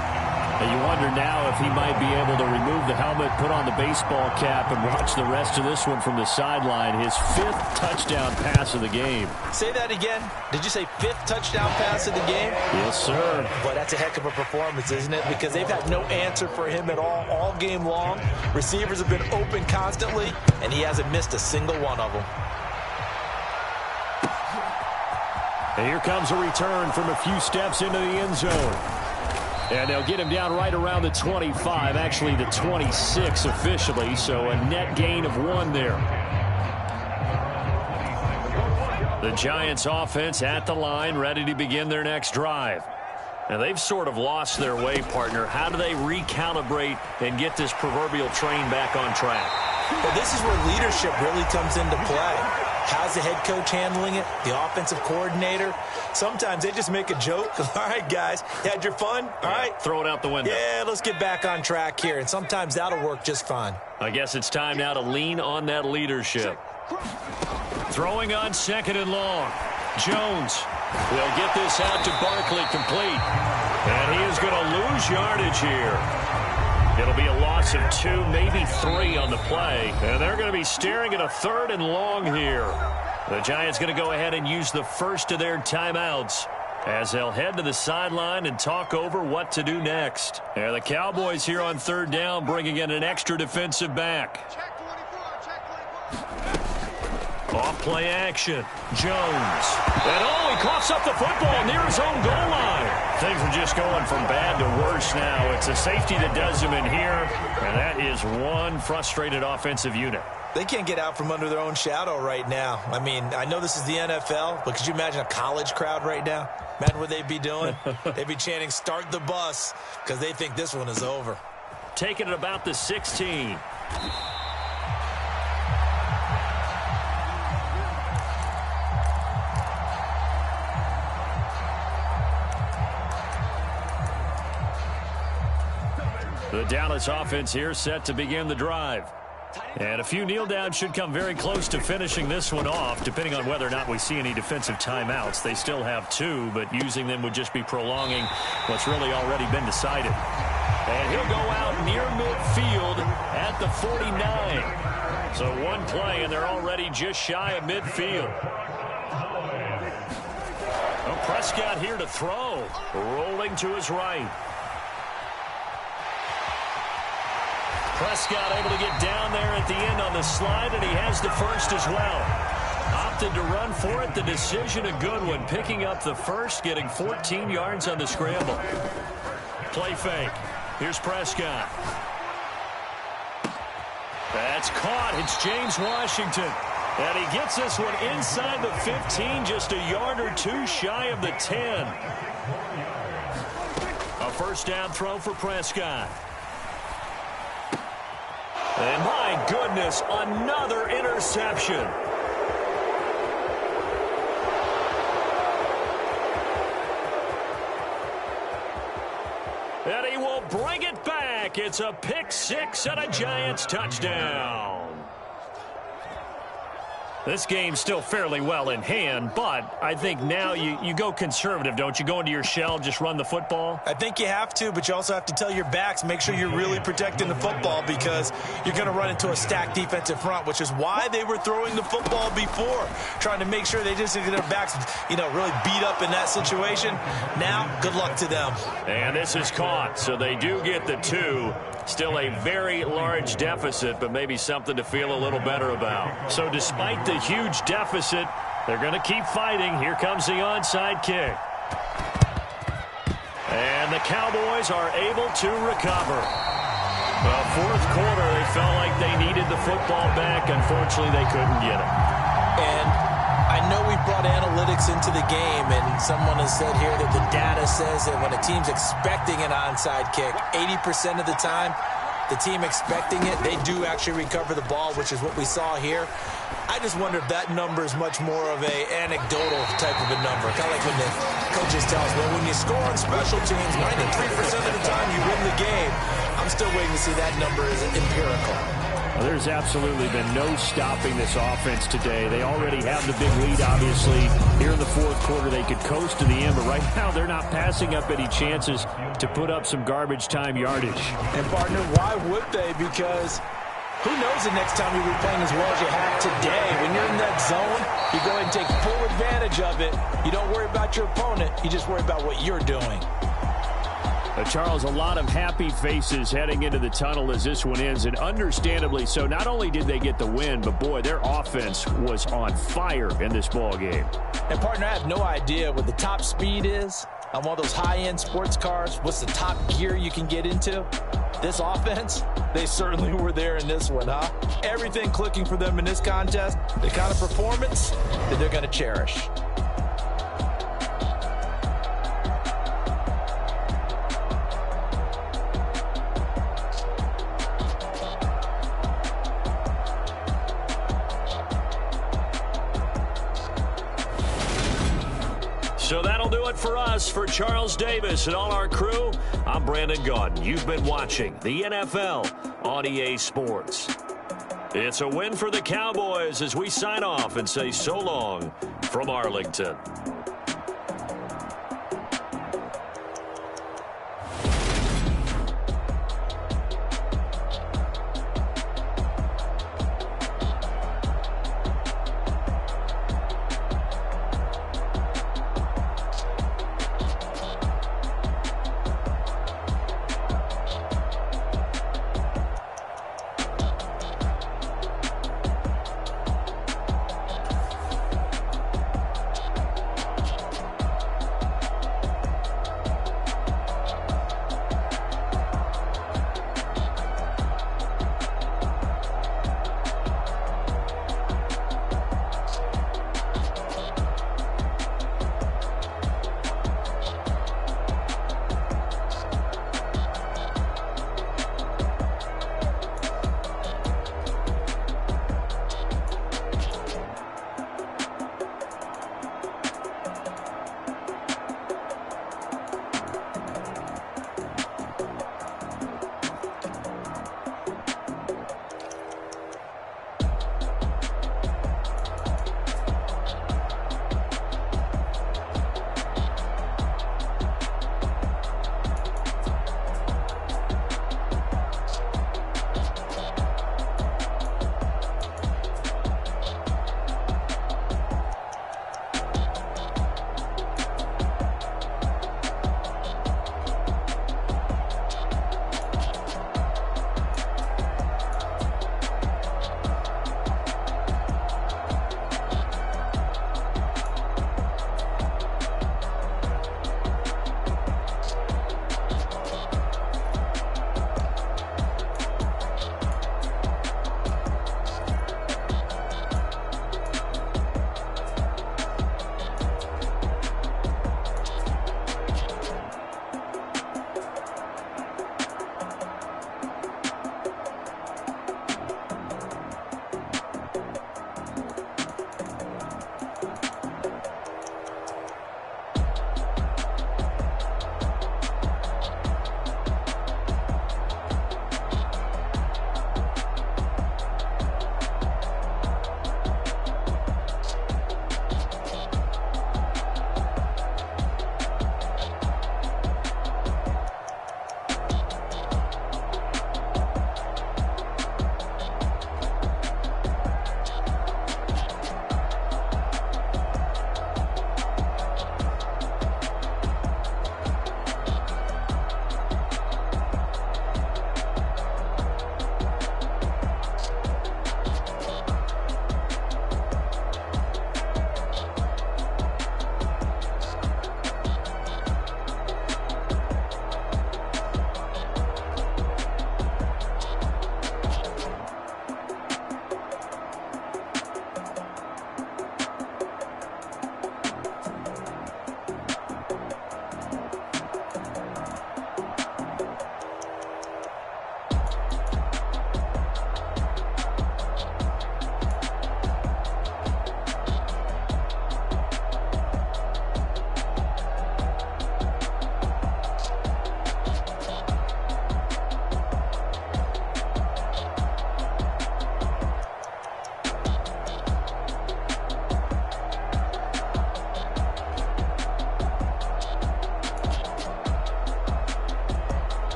C: And you wonder now if he might be able to remove the helmet, put on the baseball cap, and watch the rest of this one from the sideline. His 5th touchdown pass of the game.
B: Say that again. Did you say 5th touchdown pass of the game?
C: Yes, sir.
B: Boy, that's a heck of a performance, isn't it? Because they've had no answer for him at all game long. Receivers have been open constantly, and he hasn't missed a single one of them.
C: And here comes a return from a few steps into the end zone. And they'll get him down right around the 25, actually the 26 officially, so a net gain of 1 there.
A: The Giants offense at the line, ready to begin their next drive. Now, they've sort of lost their way, partner. How do they recalibrate and get this proverbial train back on track?
B: Well, this is where leadership really comes into play. How's the head coach handling it? The offensive coordinator? Sometimes they just make a joke. All right, guys, you had your fun? All right.
A: Throw it out the window.
B: Yeah, let's get back on track here. And sometimes that'll work just fine.
A: I guess it's time now to lean on that leadership. Throwing on 2nd and long. Jones will get this out to Barkley complete. And he is going to lose yardage here. It'll be a loss of 2, maybe 3 on the play. And they're going to be staring at a 3rd and long here. The Giants going to go ahead and use the first of their timeouts as they'll head to the sideline and talk over what to do next. And the Cowboys here on 3rd down bringing in an extra defensive back. Off play action. Jones. And he coughs up the football near his own goal line. Things are just going from bad to worse now. It's a safety that does him in here. And that is one frustrated offensive unit.
B: They can't get out from under their own shadow right now. I mean, I know this is the NFL, but could you imagine a college crowd right now? Imagine what they'd be doing. They'd be chanting, "Start the bus," because they think this one is over.
A: Taking it about the 16. The Dallas offense here set to begin the drive. And a few kneel downs should come very close to finishing this one off, depending on whether or not we see any defensive timeouts. They still have 2, but using them would just be prolonging what's really already been decided. And he'll go out near midfield at the 49. So one play, and they're already just shy of midfield. Well, Prescott here to throw. Rolling to his right. Prescott able to get down there at the end on the slide, and he has the first as well. opted to run for it. The decision a good one. Picking up the first, getting 14 yards on the scramble. Play fake. Here's Prescott. That's caught. It's James Washington. And he gets this one inside the 15, just a yard or two shy of the 10. A first down throw for Prescott. And my goodness, another interception. And he will bring it back. It's a pick six and a Giants touchdown. This game's still fairly well in hand, but I think now you go conservative, don't you? Go into your shell, just run the football?
B: I think you have to, but you also have to tell your backs, make sure you're really protecting the football because you're going to run into a stacked defensive front, which is why they were throwing the football before, trying to make sure they just get their backs, really beat up in that situation. Now, good luck to them.
A: And this is caught, so they do get the 2. Still a very large deficit, but maybe something to feel a little better about. So despite the huge deficit, they're going to keep fighting. Here comes the onside kick. And the Cowboys are able to recover. The fourth quarter, they felt like they needed the football back. Unfortunately, they couldn't get it.
B: And I know we brought analytics into the game, and someone has said here that the data says that when a team's expecting an onside kick, 80% of the time, the team expecting it, they do actually recover the ball, which is what we saw here. I just wonder if that number is much more of a anecdotal type of a number. Kind of like when the coaches tell us, well, when you score on special teams, 93% of the time you win the game. I'm still waiting to see that number is empirical.
C: Well, there's absolutely been no stopping this offense today. They already have the big lead, obviously. Here in the fourth quarter, they could coast to the end, but right now they're not passing up any chances to put up some garbage time yardage.
B: And, partner, why would they? Because who knows the next time you'll be playing as well as you have today. When you're in that zone, you go ahead and take full advantage of it. You don't worry about your opponent. You just worry about what you're doing.
C: Charles, a lot of happy faces heading into the tunnel as this one ends, and understandably so. Not only did they get the win, but, boy, their offense was on fire in this ball game.
B: And, partner, I have no idea what the top speed is on one of those high-end sports cars. What's the top gear you can get into? This offense, they certainly were there in this one, huh? Everything clicking for them in this contest, the kind of performance that they're going to cherish.
A: So that'll do it for us. For Charles Davis and all our crew, I'm Brandon Gaudin. You've been watching the NFL on EA Sports. It's a win for the Cowboys as we sign off and say so long from Arlington.